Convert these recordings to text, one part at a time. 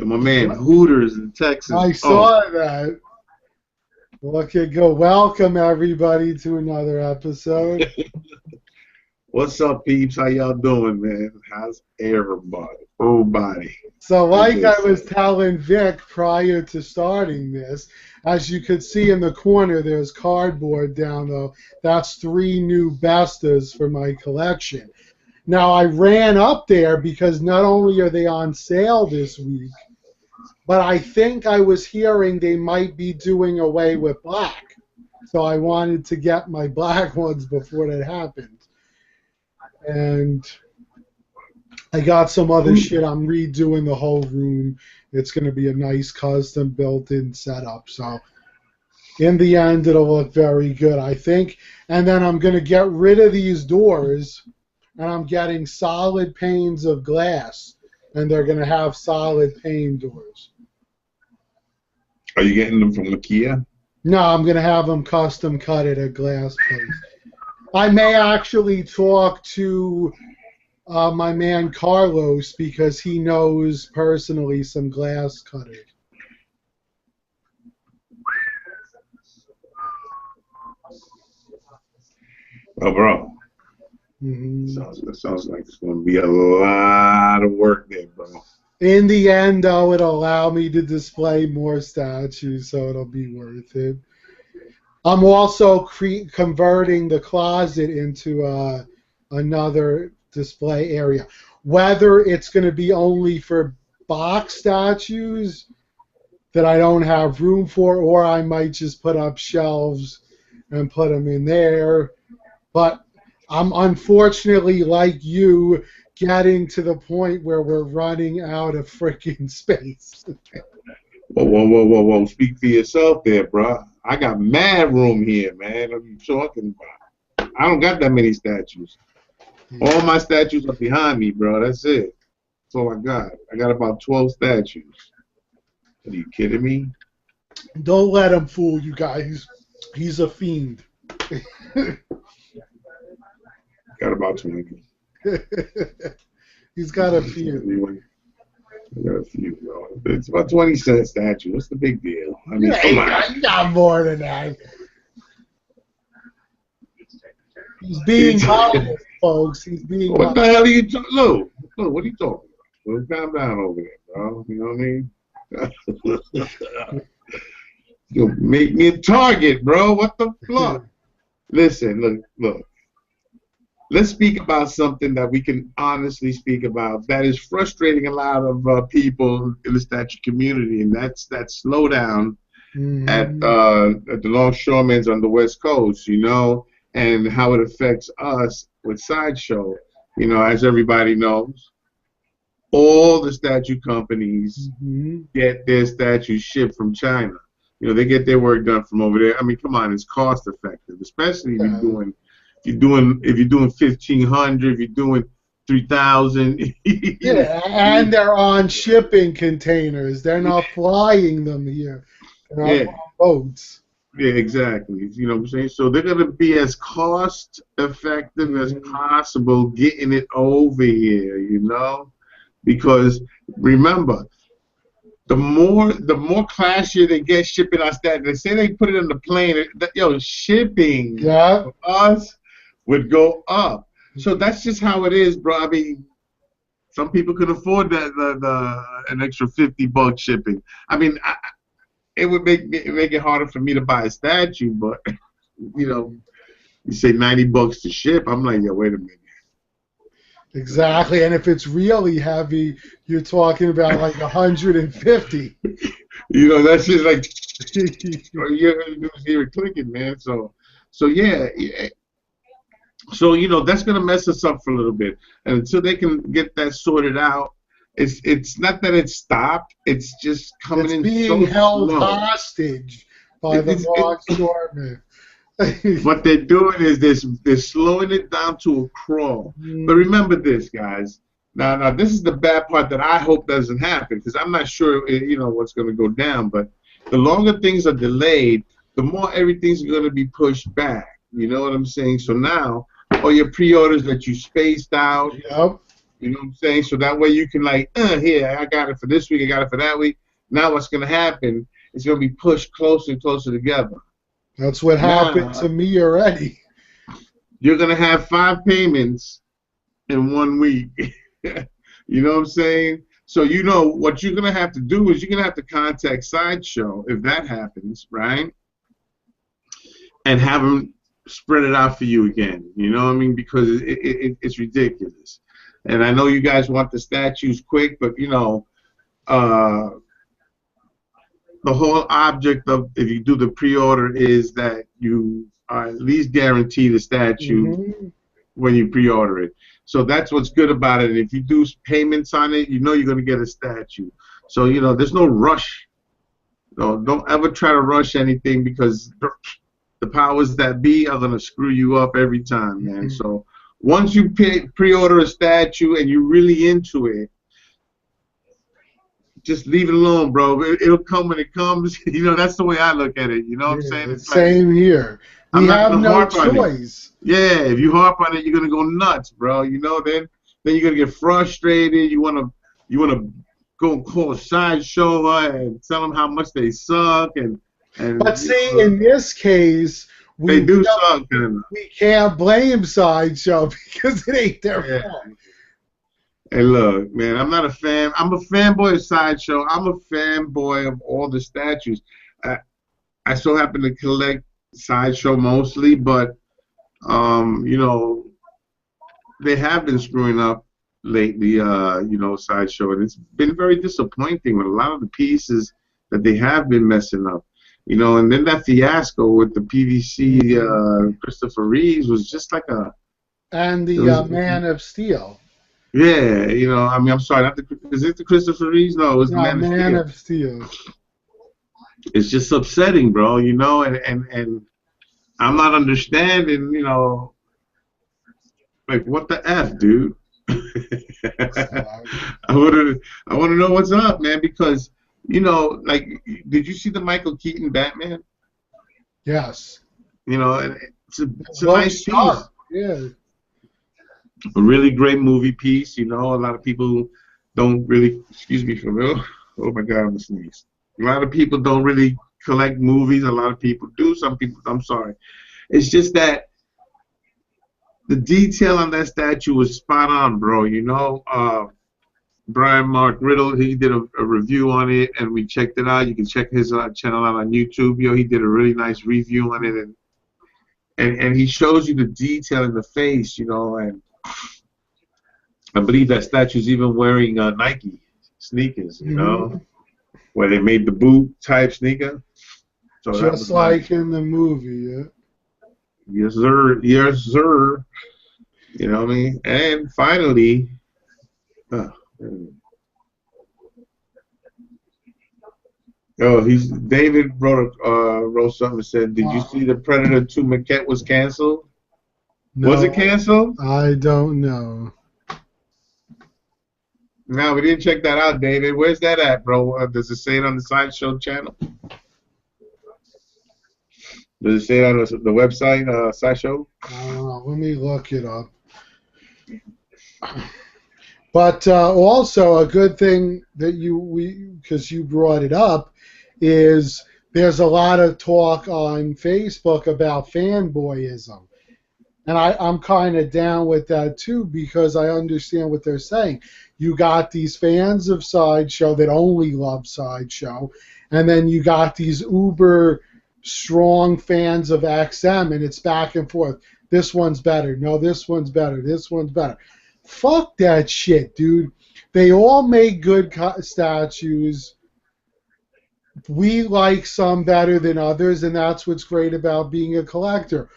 My man Hooters in Texas. I saw that. Look at go. Welcome everybody to another episode. What's up, peeps? How y'all doing, man? How's everybody? Everybody. So like I was telling Vic prior to starting this, as you could see in the corner, there's cardboard down there. That's 3 new bestas for my collection. Now I ran up there because not only are they on sale this week, but I think I was hearing they might be doing away with black. So I wanted to get my black ones before that happened. And I got some other shit. I'm redoing the whole room. It's going to be a nice custom built-in setup. So in the end, it'll look very good, I think. And then I'm going to get rid of these doors, and I'm getting solid panes of glass. And they're going to have solid pane doors. Are you getting them from IKEA? No, I'm going to have them custom cut at a glass place. I may actually talk to my man Carlos because he knows personally some glass cutters. Oh, bro. Sounds like it's going to be a lot of work there, bro. In the end, though, it'll allow me to display more statues, so it'll be worth it. I'm also converting the closet into another display area. Whether it's going to be only for box statues that I don't have room for, or I might just put up shelves and put them in there. But I'm unfortunately, like you, getting to the point where we're running out of freaking space. Whoa. Speak for yourself there, bro. I got mad room here, man. What are you talking about? I don't got that many statues. All my statues are behind me, bro. That's it. That's all I got. I got about 12 statues. Are you kidding me? Don't let him fool you guys. He's a fiend. Got about 20. He's got a few. I got a few, bro. It's about 20-cent statue. What's the big deal? I mean, come on. You got more than that. He's being honest, folks. He's being What the hell are you talking about? Lou, what are you talking about? Well, calm down over there, bro. You know what I mean? You'll make me a target, bro. What the fuck? Listen, look. Let's speak about something that we can honestly speak about that is frustrating a lot of people in the statue community, and that's that slowdown at the longshoremen's on the West Coast, you know, and how it affects us with Sideshow. You know, as everybody knows, all the statue companies get their statues shipped from China. You know, they get their work done from over there. I mean, come on, it's cost effective, especially if you're doing 1,500, if you're doing 3,000. Yeah, and they're on shipping containers. They're not flying them here. They're on boats. Yeah, exactly. You know what I'm saying? So they're going to be as cost effective as possible getting it over here, you know? Because remember, the more classier they get shipping our statues, they say they put it on the plane, shipping for us would go up. So that's just how it is, bro. I mean, some people could afford that an extra $50 shipping. I mean, it would make it harder for me to buy a statue, but you know, you say $90 to ship. I'm like, yeah, wait a minute. Exactly, and if it's really heavy, you're talking about like 150. You know, that's just like you're clicking, man. So yeah. So, you know, that's going to mess us up for a little bit. And until they can get that sorted out, it's not that it's stopped. It's just coming in being so held slow. Hostage by the longshoremen. What they're doing is they're slowing it down to a crawl. But remember this, guys. Now, this is the bad part that I hope doesn't happen, because I'm not sure, you know, what's going to go down. But the longer things are delayed, the more everything's going to be pushed back. You know what I'm saying? So now, all your pre-orders that you spaced out, You know what I'm saying? So that way you can like, here, I got it for this week, I got it for that week. Now what's gonna happen? It's gonna be pushed closer and closer together. That's what happened to me already. You're gonna have 5 payments in 1 week. You know what I'm saying? So you know what you're gonna have to do is you're gonna have to contact Sideshow if that happens, right? And have them spread it out for you again. You know what I mean? Because it's ridiculous. And I know you guys want the statues quick, but you know, the whole object of if you do the pre-order is that you are at least guarantee the statue when you pre-order it. So that's what's good about it. If you do payments on it, you know you're going to get a statue. So, you know, there's no rush. Don't ever try to rush anything because the powers that be are going to screw you up every time, man. So once you pre-order a statue and you're really into it, just leave it alone, bro. It'll come when it comes. You know, that's the way I look at it. You know what I'm saying? It's same like, here. We have no choice. Yeah, if you harp on it, you're gonna go nuts, bro. You know, then you're gonna get frustrated. You wanna go and call Sideshow and tell them how much they suck and. But see, in this case, they do suck. We can't blame Sideshow because it ain't their fault. Hey, look, man, I'm not a fan. I'm a fanboy of Sideshow. I'm a fanboy of all the statues. I so happen to collect Sideshow mostly, but you know, they have been screwing up lately. You know, Sideshow, and it's been very disappointing with a lot of the pieces that they have been messing up. You know, and then that fiasco with the PVC Christopher Reeves was just like a. And the Man of Steel. Yeah, you know, I mean, I'm sorry, is it the Christopher Reeves? No, it was the Man of Steel. It's just upsetting, bro, you know, and I'm not understanding, you know, like, what the F, dude? I want to know what's up, man, because, you know, like, did you see the Michael Keaton Batman? Yes. You know, it's a nice piece. Yeah. A really great movie piece, you know. A lot of people don't really, excuse me for real. Oh my God, I'm gonna sneeze. A lot of people don't really collect movies. A lot of people do. Some people, I'm sorry. It's just that the detail on that statue was spot on, bro. You know, Brian Mark Riddle, he did a review on it, and we checked it out. You can check his channel out on YouTube. You know, he did a really nice review on it, and he shows you the detail in the face, you know, and I believe that statue's even wearing Nike sneakers, you know, where they made the boot type sneaker. So just like in the movie, yeah. Yes, sir. Yes, sir. You know what I mean? And finally, David wrote something and said, "Did you see the Predator 2 maquette was canceled?" No, was it canceled? I don't know. No, we didn't check that out, David. Where's that at, bro? Does it say it on the Sideshow channel? Does it say it on the website, Sideshow? I don't know. Let me look it up. But also a good thing that because you brought it up, is there's a lot of talk on Facebook about fanboyism. And I'm kind of down with that too, because I understand what they're saying. You got these fans of Sideshow that only love Sideshow, and then you got these uber strong fans of XM, and it's back and forth. This one's better. No, this one's better. This one's better. Fuck that shit, dude. They all make good statues. We like some better than others, and that's what's great about being a collector.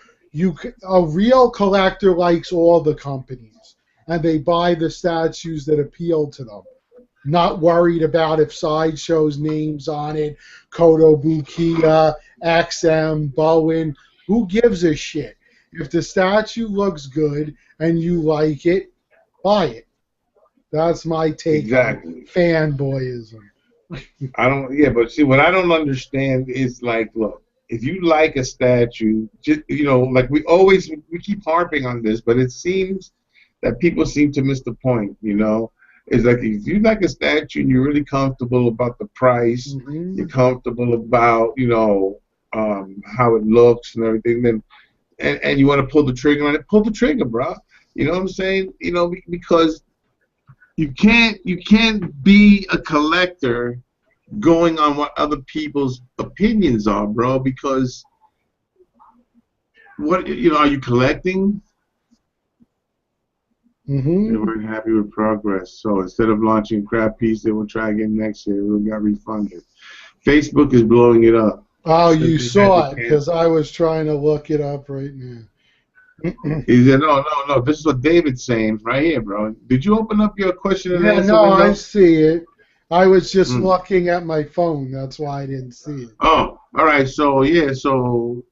A real collector likes all the companies, and they buy the statues that appeal to them. Not worried about if Sideshow's name's on it, Kotobukiya, XM, Bowen. Who gives a shit? If the statue looks good and you like it, buy it. That's my take on fanboyism. But see, what I don't understand is, like, look, if you like a statue, just, you know, like we keep harping on this, but it seems that people seem to miss the point. You know, it's like if you like a statue and you're really comfortable about the price, you're comfortable about how it looks and everything, then and you want to pull the trigger on it, pull the trigger, bro. You know what I'm saying? You know, because you can't be a collector going on what other people's opinions are, bro. Because what are you collecting? They weren't happy with progress, so instead of launching a crap piece, they will try again next year. We got refunded. Facebook is blowing it up. Oh, you saw it because I was trying to look it up right now. He said, no. This is what David's saying right here, bro. Did you open up your question and answer? No, I see it. I was just looking at my phone. That's why I didn't see it. Oh, all right. So yeah, so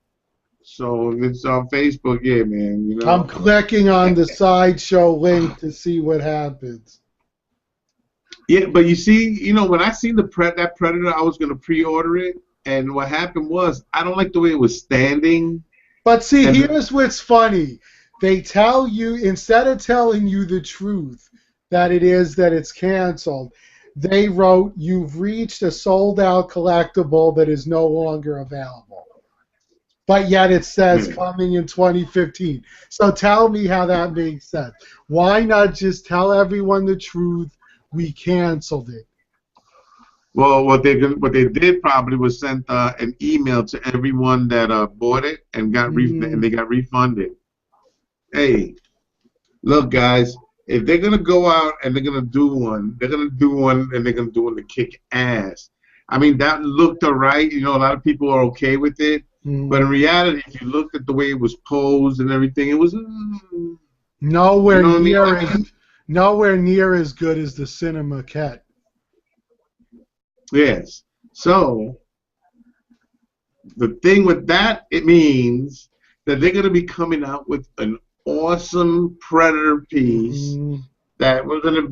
it's on Facebook, yeah, man. You know, I'm clicking on the Sideshow link to see what happens. Yeah, but you see, when I seen that Predator, I was gonna pre-order it, and what happened was I don't like the way it was standing. But see, here's what's funny: they tell you, instead of telling you the truth that it's canceled, they wrote, "You've reached a sold-out collectible that is no longer available." But yet it says coming in 2015. So tell me how that makes sense. Why not just tell everyone the truth? We canceled it. Well, what they did probably was sent an email to everyone that bought it and and they got refunded. Hey, look, guys, if they're gonna go out and they're gonna do one, and they're gonna do one to kick ass. I mean, that looked alright. A lot of people are okay with it. But in reality, if you looked at the way it was posed and everything, it was nowhere near as good as the Cinema Cat. Yes. So the thing with that, it means that they're going to be coming out with an awesome Predator piece that we're going to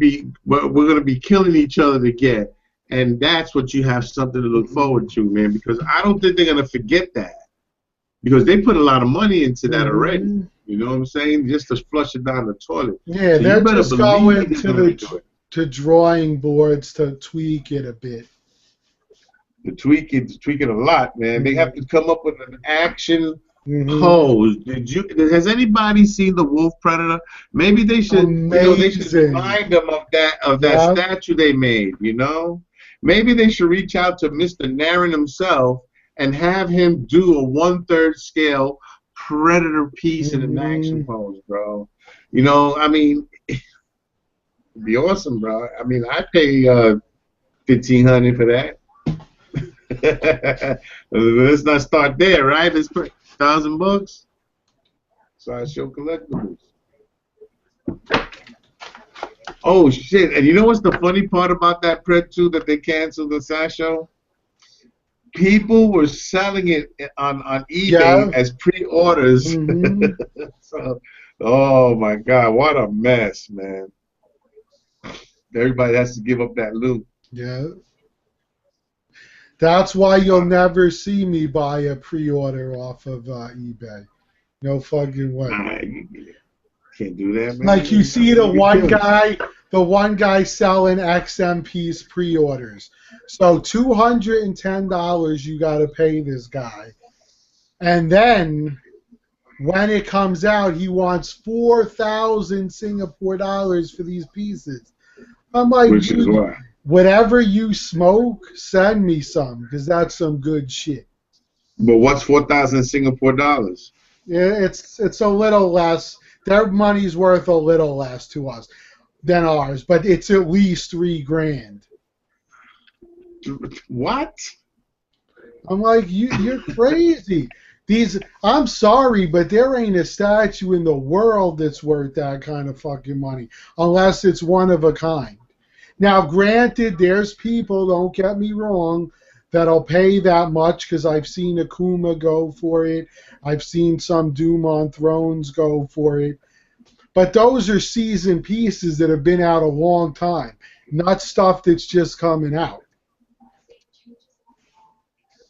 be killing each other to get. And that's what you have something to look forward to, man, because I don't think they're going to forget that. Because they put a lot of money into that already. You know what I'm saying? Just to flush it down the toilet. Yeah, so they're just going to drawing boards to tweak it a bit. To tweak it a lot, man. They have to come up with an action pose. Has anybody seen the Wolf Predator? Maybe they should. They should remind them of that statue they made. Maybe they should reach out to Mr. Narin himself and have him do a 1/3 scale Predator piece in an action pose, bro. I mean, it'd be awesome, bro. I mean, I pay $1,500 for that. Let's not start there, right? Let's put $1,000. Sideshow Collectibles. Oh shit! And you know what's the funny part about that Pred 2 that they canceled the Sideshow? People were selling it on eBay as pre-orders. So, oh my God, what a mess, man! Everybody has to give up that loot. Yeah. That's why you'll never see me buy a pre-order off of eBay. No fucking way. Can't do that, man. Like you see the one guy selling XMP's pre-orders. So $210 you got to pay this guy. And then when it comes out, he wants 4,000 Singapore dollars for these pieces. I'm like, which is why. Whatever you smoke, send me some, because that's some good shit. But what's 4,000 Singapore dollars? Yeah, it's a little less. Their money's worth a little less to us than ours, but it's at least $3,000. What? I'm like, you're crazy. I'm sorry, but there ain't a statue in the world that's worth that kind of fucking money, unless it's one of a kind. Now, granted, there's people, don't get me wrong, that'll pay that much, because I've seen Akuma go for it. I've seen some Doom on Thrones go for it. But those are seasoned pieces that have been out a long time, not stuff that's just coming out.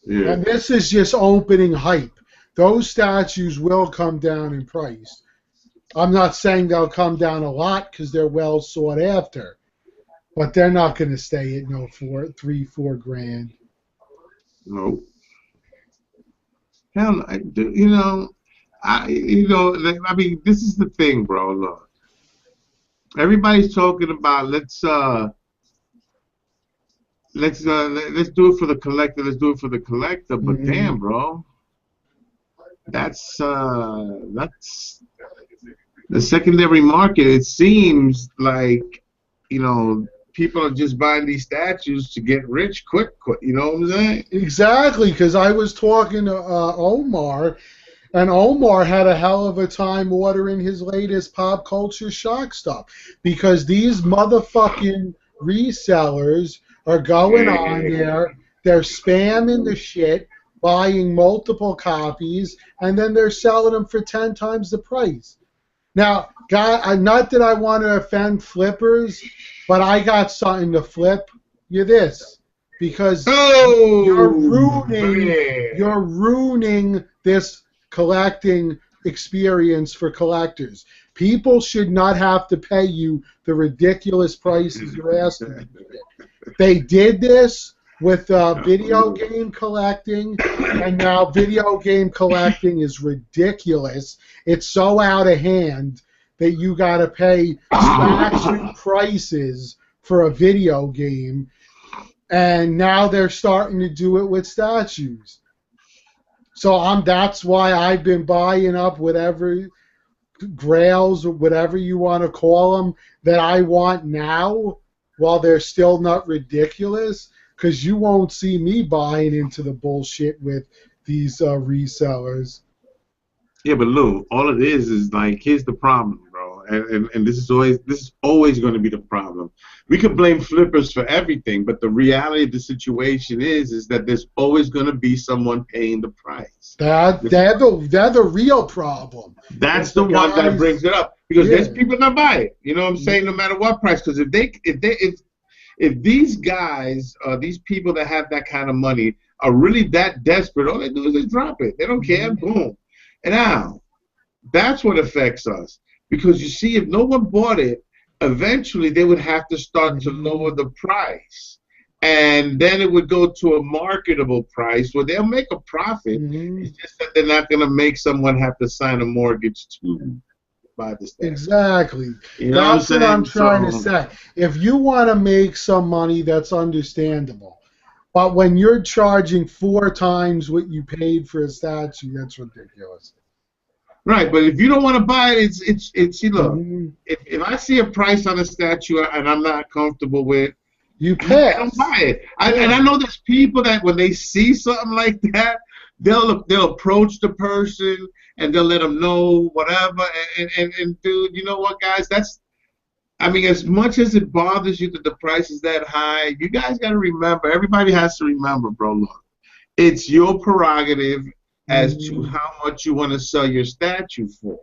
Yeah. And this is just opening hype. Those statues will come down in price. I'm not saying they'll come down a lot because they're well sought after, but they're not going to stay at no $3-4 grand. No. Hell, you know, I mean, this is the thing, bro. Look, everybody's talking about let's do it for the collector. Let's do it for the collector. But damn, bro, that's the secondary market. It seems like, people are just buying these statues to get rich quick. You know what I'm saying? Exactly, because I was talking to Omar, and Omar had a hell of a time ordering his latest pop culture shock stuff because these motherfucking resellers are going on there, they're spamming the shit, buying multiple copies, and then they're selling them for 10 times the price. Now, not that I want to offend flippers, but I got something to flip you this, because you're ruining this collecting experience for collectors. People should not have to pay you the ridiculous prices you're asking. They did this with video game collecting, and now video game collecting is ridiculous. It's so out of hand that you got to pay statue prices for a video game, and now they're starting to do it with statues. So that's why I've been buying up whatever grails or whatever you want to call them that I want now while they're still not ridiculous, because you won't see me buying into the bullshit with these resellers. Yeah, but Lou, all it is like, here's the problem, bro, and this is always going to be the problem. We could blame flippers for everything, but the reality of the situation is that there's always going to be someone paying the price. They're the real problem. That's the one that brings it up, because there's people that buy it. You know what I'm saying? No matter what price, because if these guys, these people that have that kind of money are really that desperate, all they do is just drop it. They don't care. Boom. And now, that's what affects us. Because you see, if no one bought it, eventually they would have to start to lower the price. And then it would go to a marketable price where they'll make a profit. It's just that they're not going to make someone have to sign a mortgage to buy the statue. Exactly. You know that's what I'm trying to say. If you want to make some money, that's understandable. But when you're charging 4 times what you paid for a statue, that's ridiculous. Right, but if you don't want to buy it, it's look. If I see a price on a statue and I'm not comfortable with, you pay. I don't buy it. And I know there's people that when they see something like that, they'll approach the person and they'll let them know whatever. And dude, you know what, guys? As much as it bothers you that the price is that high, you guys got to remember, everybody has to remember, bro, look, it's your prerogative as to how much you want to sell your statue for.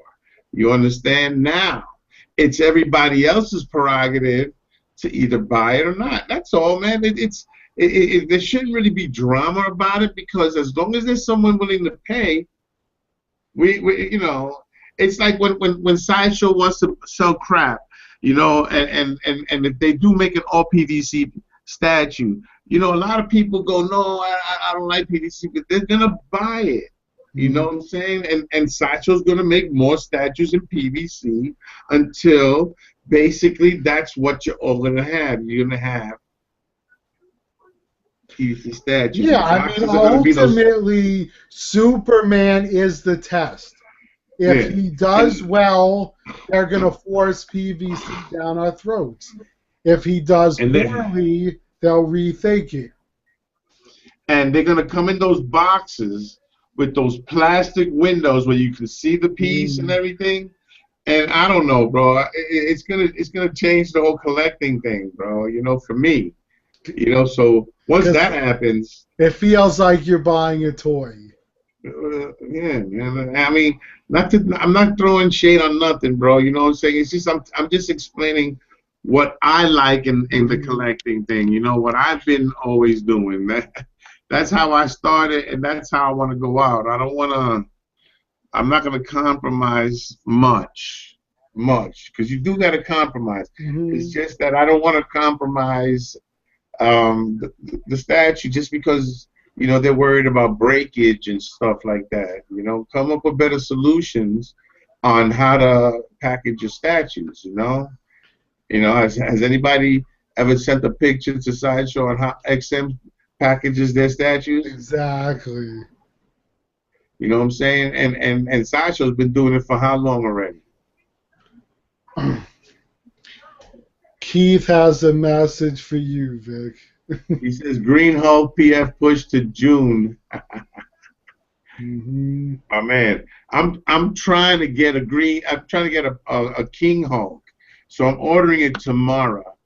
You understand? Now, it's everybody else's prerogative to either buy it or not. That's all, man. There shouldn't really be drama about it, because as long as there's someone willing to pay, it's like when Sideshow wants to sell crap, and if they do make an all PVC statue, a lot of people go, no, I don't like PVC, but they're gonna buy it. You know what I'm saying? And Sideshow's gonna make more statues in PVC until basically that's what you're all gonna have. You're gonna have PVC statues. Yeah, ultimately, Superman is the test. If he does well, they're going to force PVC down our throats. If he does poorly, they'll rethink it. And they're going to come in those boxes with those plastic windows where you can see the piece and everything. And I don't know, bro. It's gonna change the whole collecting thing, bro. For me. So once that happens, it feels like you're buying a toy. Yeah, man. I'm not throwing shade on nothing, bro. You know what I'm saying? It's just I'm just explaining what I like in the collecting thing. What I've been always doing. That's how I started, and that's how I want to go out. I'm not gonna compromise much. much because you do got to compromise. It's Mm-hmm. just that I don't want to compromise the statue just because they're worried about breakage and stuff like that. Come up with better solutions on how to package your statues. Has anybody ever sent a picture to Sideshow on how XM packages their statues? Exactly. You know what I'm saying? And Sideshow's been doing it for how long already? Keith has a message for you, Vic. He says Green Hulk PF pushed to June. Mm-hmm. My man, I'm trying to get I'm trying to get a King Hulk, so I'm ordering it tomorrow,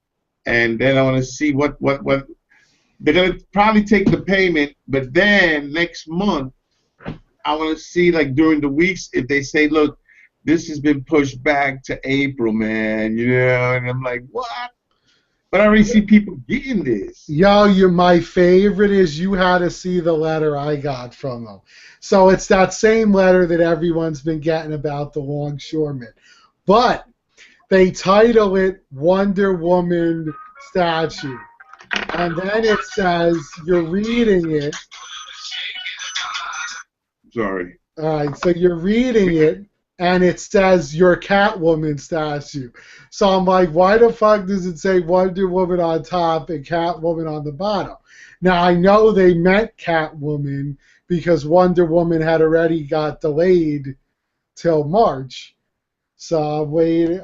and then I want to see what they're gonna probably take the payment, but then next month I want to see like during the weeks if they say, look, this has been pushed back to April, man, and I'm like, what? But I already see people getting this. Yo, my favorite is you had to see the letter I got from them. So it's that same letter that everyone's been getting about the longshoreman. But they title it Wonder Woman statue. And then it says, you're reading it. Sorry. All right, so you're reading it, and it says your Catwoman statue. So I'm like, why the fuck does it say Wonder Woman on top and Catwoman on the bottom? Now, I know they meant Catwoman because Wonder Woman had already got delayed till March. So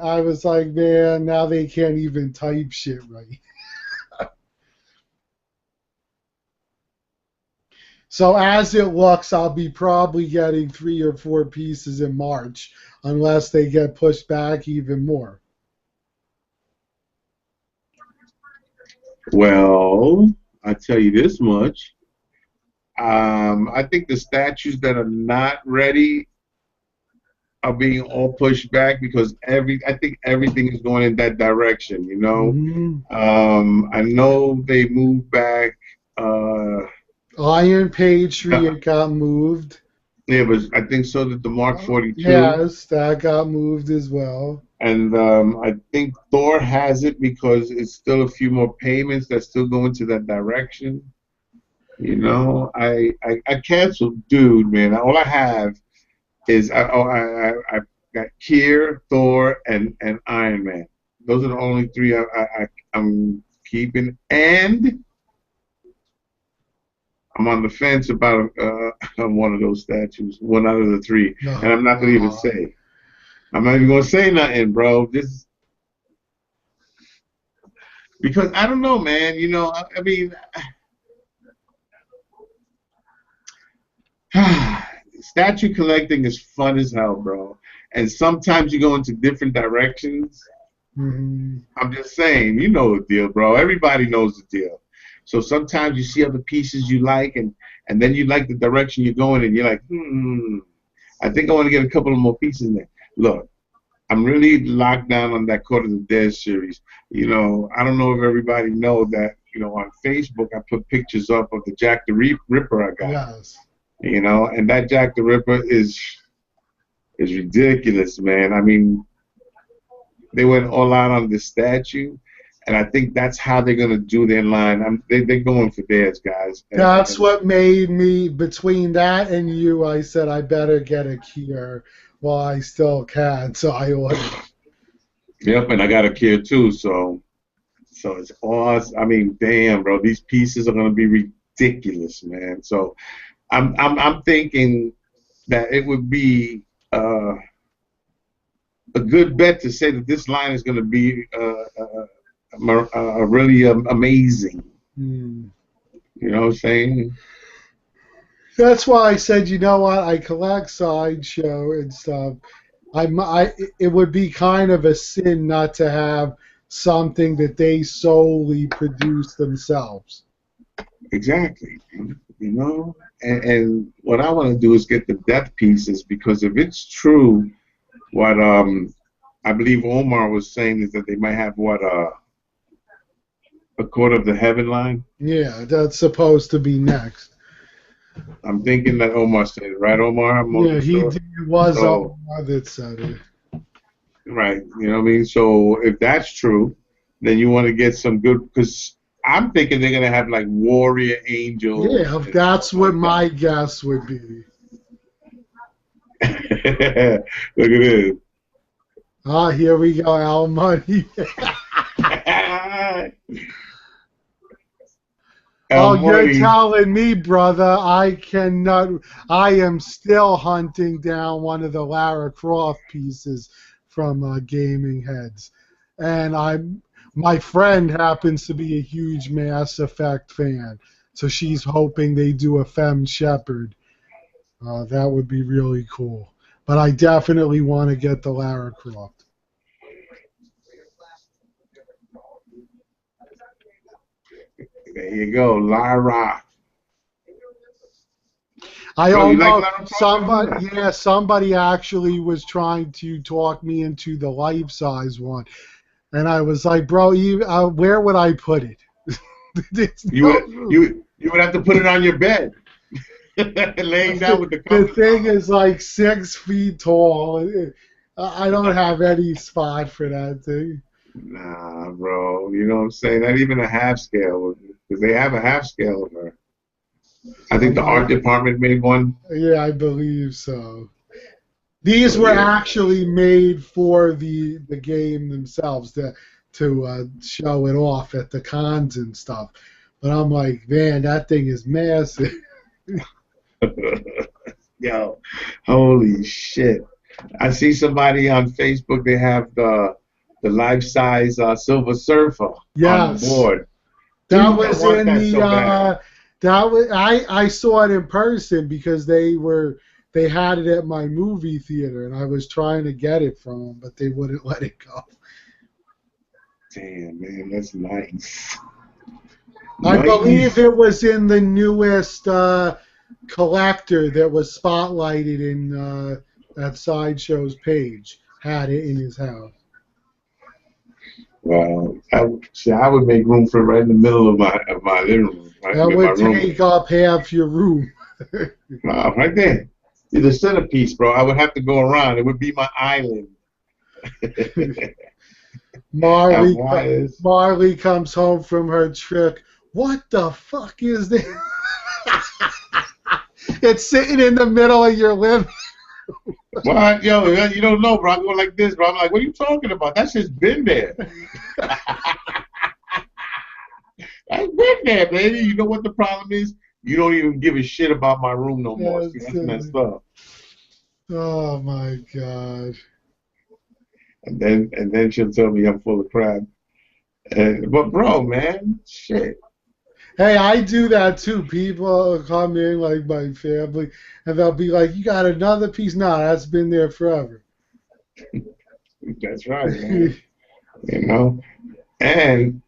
I was like, man, now they can't even type shit right. So as it looks, I'll be probably getting 3 or 4 pieces in March, unless they get pushed back even more. Well, I tell you this much. I think the statues that are not ready are being all pushed back because I think everything is going in that direction. Mm-hmm. I know they moved back. Iron Patriot got moved. Yeah, but I think so did the Mark 42. Yes, that got moved as well. And I think Thor has it because it's still a few more payments that still go into that direction. I canceled, dude, man. All I have is I got Kier, Thor, and Iron Man. Those are the only 3 I'm keeping, and I'm on the fence about one of those statues, one out of the 3, and I'm not gonna even say. I'm not even gonna say nothing, bro. This because I don't know, man. I mean, statue collecting is fun as hell, bro. And sometimes you go into different directions. Mm-hmm. I'm just saying, you know the deal, bro. Everybody knows the deal. So sometimes you see other pieces you like, and then you like the direction you're going, and you're like, I think I want to get a couple of more pieces in there. Look, I'm really locked down on that Court of the Dead series. I don't know if everybody know that, on Facebook I put pictures up of the Jack the Ripper I got. Yes. And that Jack the Ripper is ridiculous, man. I mean, they went all out on this statue, and I think that's how they're gonna do their line. They're going for theirs, guys. That's what made me, between that and you, I said I better get a Kier while I still can, so I ordered. Yep, and I got a Kier too, so it's awesome. I mean, damn, bro, these pieces are gonna be ridiculous, man. So I'm thinking that it would be a good bet to say that this line is going to be really amazing. Mm. You know what I'm saying? That's why I said, you know what, I collect Sideshow and stuff. It would be kind of a sin not to have something that they solely produce themselves. Exactly. And what I want to do is get the death pieces, because if it's true, what I believe Omar was saying is that they might have a Court of the Heaven line. Yeah, that's supposed to be next. I'm thinking that Omar said it, right, Omar? Yeah, he was Omar that said it. Right. You know what I mean? So if that's true, then you want to get some good, because I'm thinking they're gonna have like warrior angels Yeah, if and that's stuff what like my guess would be. that. Look at this. Ah, here we go, Al Money. El Oh, you're Money. telling me, brother, I cannot. I am still hunting down one of the Lara Croft pieces from Gaming Heads, and my friend happens to be a huge Mass Effect fan, so she's hoping they do a Femme Shepherd. That would be really cool. But I definitely want to get the Lara Croft. There you go, Lara. I Bro, you don't like know. Lara Somebody, Croft? yeah, somebody actually was trying to talk me into the life-size one, and I was like, "Bro, where would I put it? There's You no would room." you would have to put it on your bed, laying down with the The covers thing on. is like 6 feet tall. I don't have any spot for that thing. Nah, bro. You know what I'm saying? Not even a half scale, because they have a half scale of her. I think the art department made one. Yeah, I believe so. These So were yeah, actually made for the game themselves to show it off at the cons and stuff. But I'm like, man, that thing is massive. yo, holy shit! I see somebody on Facebook. They have the life size Silver Surfer on the Yes, board. that Dude, I was want in that the so bad. that was I saw it in person because they had it at my movie theater and I was trying to get it from them, but they wouldn't let it go. Damn, man, that's nice. I believe Nice. it was in the newest collector that was spotlighted in that Sideshow's page. Had it in his house. Well, I would make room for it right in the middle of my living room, right That in my would room. take up half your room. Right there. See the centerpiece, bro. I would have to go around. It would be my island. Have Marley wires. Marley comes home from her trick. What the fuck is this? It's sitting in the middle of your living. What? Yo, you don't know, bro. I go like this, bro. I'm like, what are you talking about? That shit's been there. That's been there, baby. You know what the problem is? You don't even give a shit about my room no more. See, That's, that's messed up. oh my god. And then she'll tell me I'm full of crap. But bro, man, shit. Hey, I do that too. People come in like my family, and they'll be like, "You got another piece?" Nah, that's been there forever. That's right, man. You know. And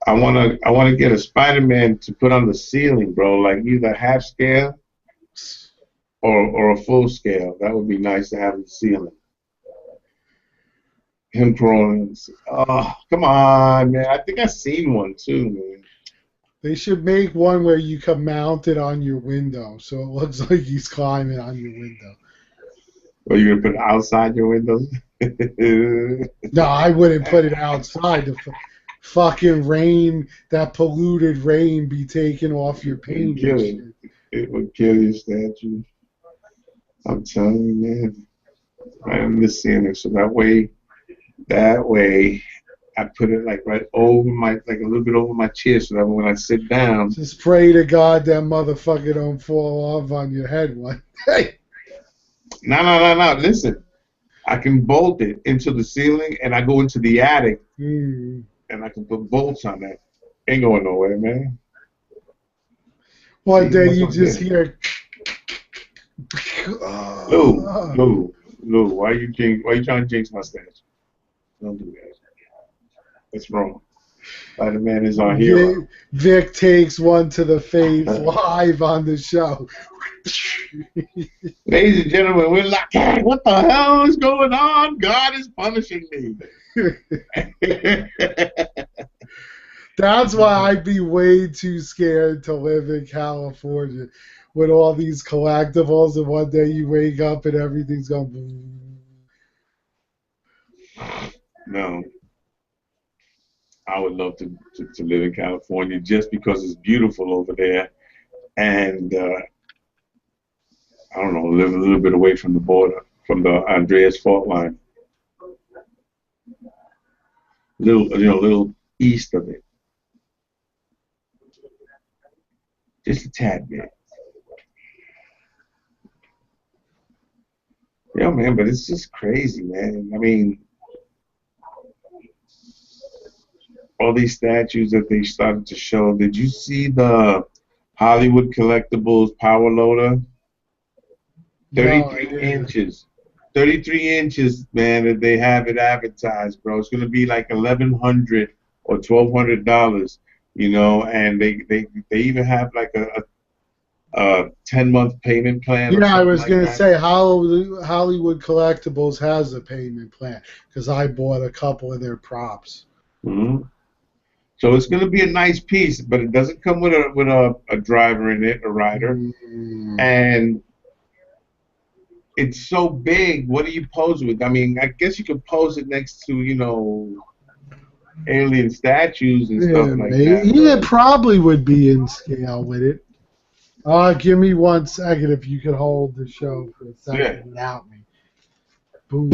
I wanna get a Spider-Man to put on the ceiling, bro. Like either half scale or a full scale. That would be nice to have on the ceiling. Him crawling. Oh, come on, man. I think I seen one too, man. They should make one where you can mount it on your window, so it looks like he's climbing on your window. Or you gonna put it outside your windows? No, I wouldn't put it outside. The fucking rain, that polluted rain, be taken off your It'd paint and kill it. shit. It would kill your statue. I'm telling you, man. Right in the center, so that way, I put it like right over like a little bit over my chair, so that when I sit down, Just pray to God that motherfucker don't fall off on your head one day. no, no, no, no. Listen, I can bolt it into the ceiling, and I go into the attic, Hmm. and I can put bolts on that. Ain't going nowhere, man. One See, day that's you what I'm just saying. hear. Lou, Ah. Lou, Lou, why you trying to jinx my statue? Don't do that. That's wrong. Spider-Man is our hero. Vic takes one to the face live on the show. Ladies and gentlemen, we're like, hey, what the hell is going on? God is punishing me. That's why I'd be way too scared to live in California with all these collectibles, and one day you wake up and everything's going. No, I would love to live in California just because it's beautiful over there, and I don't know, live a little bit away from the border, from the Andreas fault line, little east of it, just a tad bit. Yeah, man, but it's just crazy, man. I mean, all these statues that they started to show. Did you see the Hollywood Collectibles power loader? No, I 33 didn't. inches. 33 inches, man, that they have it advertised, bro. It's gonna be like $1,100 or $1,200, you know, and they even have like a 10-month payment plan or Yeah, I something was like gonna that. say Hollywood Collectibles has a payment plan because I bought a couple of their props. Hmm. So it's gonna be a nice piece, but it doesn't come with a driver in it, a rider, Mm. and it's so big. What do you pose with? I mean, I guess you could pose it next to, alien statues and stuff Yeah, like maybe. that, Yeah, but probably would be in scale with it. Give me 1 second if you could hold the show for a yeah. second without me. Boom.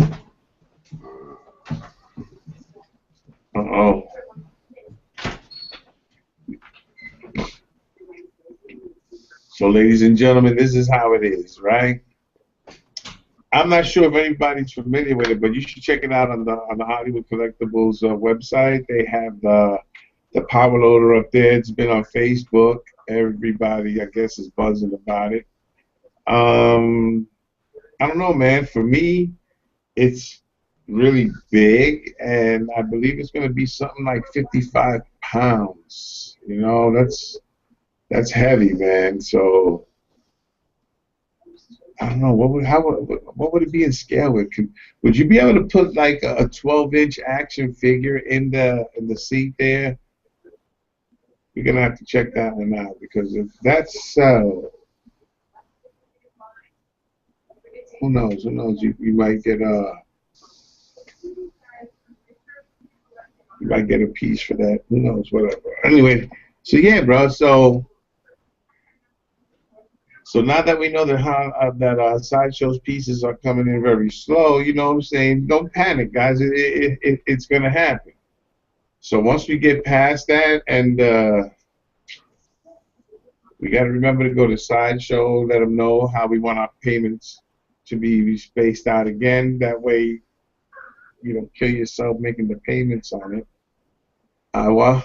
Uh-oh. So, ladies and gentlemen, this is how it is, right? I'm not sure if anybody's familiar with it, but you should check it out on the Hollywood Collectibles website. They have the power loader up there. It's been on Facebook. Everybody, I guess, is buzzing about it. I don't know, man. For me, it's really big, and I believe it's going to be something like 55 pounds. You know, that's heavy, man. So I don't know what would it be in scale with? Would you be able to put like a 12-inch action figure in the seat there? You're gonna have to check that one out because if that's who knows? Who knows? You might get you might get a piece for that. Who knows? Whatever. Anyway, so yeah, bro. So now that we know that Sideshow's pieces are coming in very slow, you know what I'm saying? Don't panic, guys. It's gonna happen. So once we get past that, and we got to remember to go to Sideshow, let them know how we want our payments to be spaced out again. That way, you don't kill yourself making the payments on it. Hour.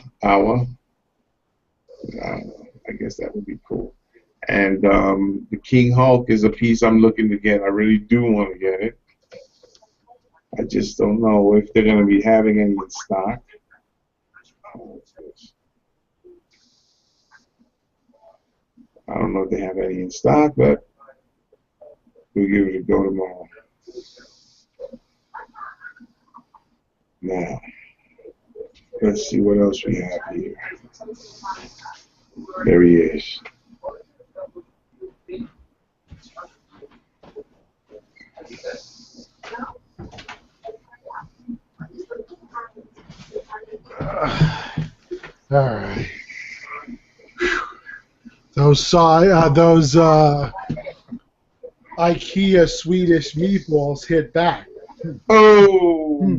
I guess that would be cool. And the King Hulk is a piece I'm looking to get. I really do want to get it. I just don't know if they're going to be having any in stock. I don't know if they have any in stock, but we'll give it a go tomorrow. Now, let's see what else we have here. There he is. All right. Those IKEA Swedish meatballs hit back. Oh!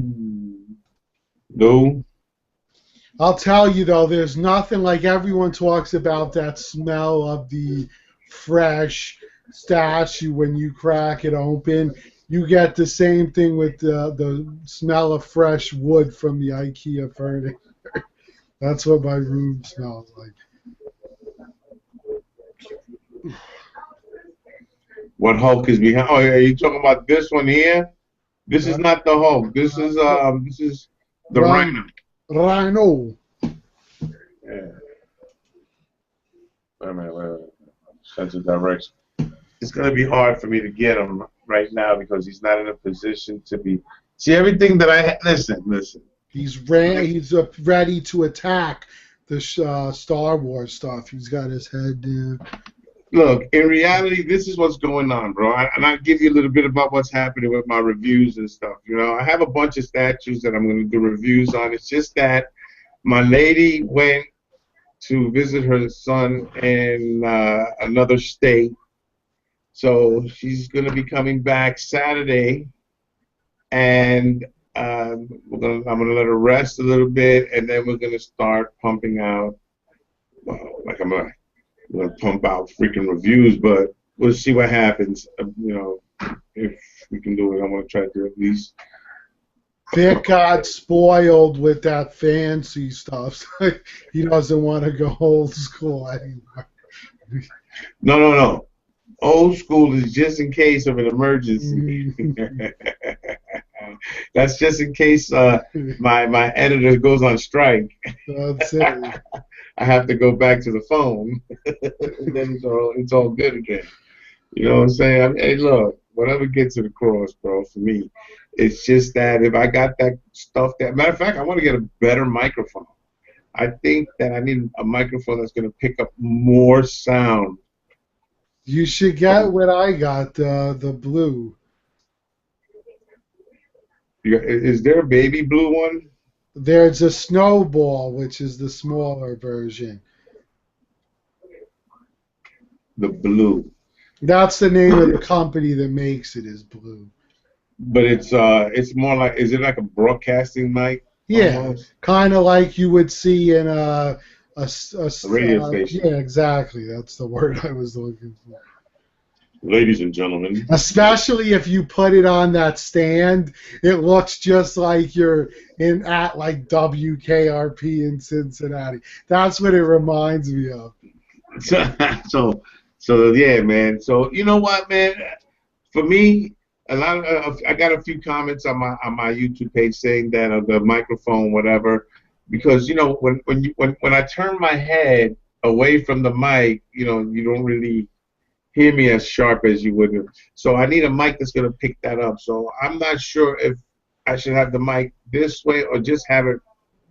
No. I'll tell you though, there's nothing like everyone talks about that smell of the fresh statue when you crack it open. You get the same thing with the smell of fresh wood from the IKEA furniture. That's what my room smells like. What Hulk is behind? Oh, are you talking about this one here? This is not the Hulk. This is the Rhino. Rhino. Yeah. Wait a minute. Sense of direction. It's gonna be hard for me to get him right now because he's not in a position to be. See everything that I listen. He's ready to attack the Star Wars stuff. He's got his head down. Look, in reality, this is what's going on, bro. And I'll give you a little bit about what's happening with my reviews and stuff. You know, I have a bunch of statues that I'm going to do reviews on. It's just that my lady went to visit her son in another state. So she's going to be coming back Saturday, and I'm going to let her rest a little bit, and then we're going to start pumping out. Well, like I'm going to pump out freaking reviews, but we'll see what happens. You know, if we can do it, I'm going to try to do at least. Vic got spoiled with that fancy stuff. So he doesn't want to go old school anymore. No. Old school is just in case of an emergency. That's just in case my editor goes on strike. That's it. I have to go back to the phone. And then it's all good again. You know what I'm saying? I mean, hey, look, whatever gets it across, bro, for me, it's just that if I got that stuff that, matter of fact, I want to get a better microphone. I think that I need a microphone that's going to pick up more sound. You should get what I got, the blue. Is there a baby blue one? There's a snowball, which is the smaller version. The blue. That's the name of the company that makes it, is Blue. But it's more like, is it like a broadcasting mic? Yeah, kind of like you would see in a radio station. Yeah, exactly. That's the word I was looking for. Ladies and gentlemen. Especially if you put it on that stand, it looks just like you're at like WKRP in Cincinnati. That's what it reminds me of. So yeah, man. So you know what, man? For me, I got a few comments on my YouTube page saying that the microphone, whatever, because you know when I turn my head away from the mic, you know, you don't really hear me as sharp as you would. So I need a mic that's gonna pick that up. So I'm not sure if I should have the mic this way or just have it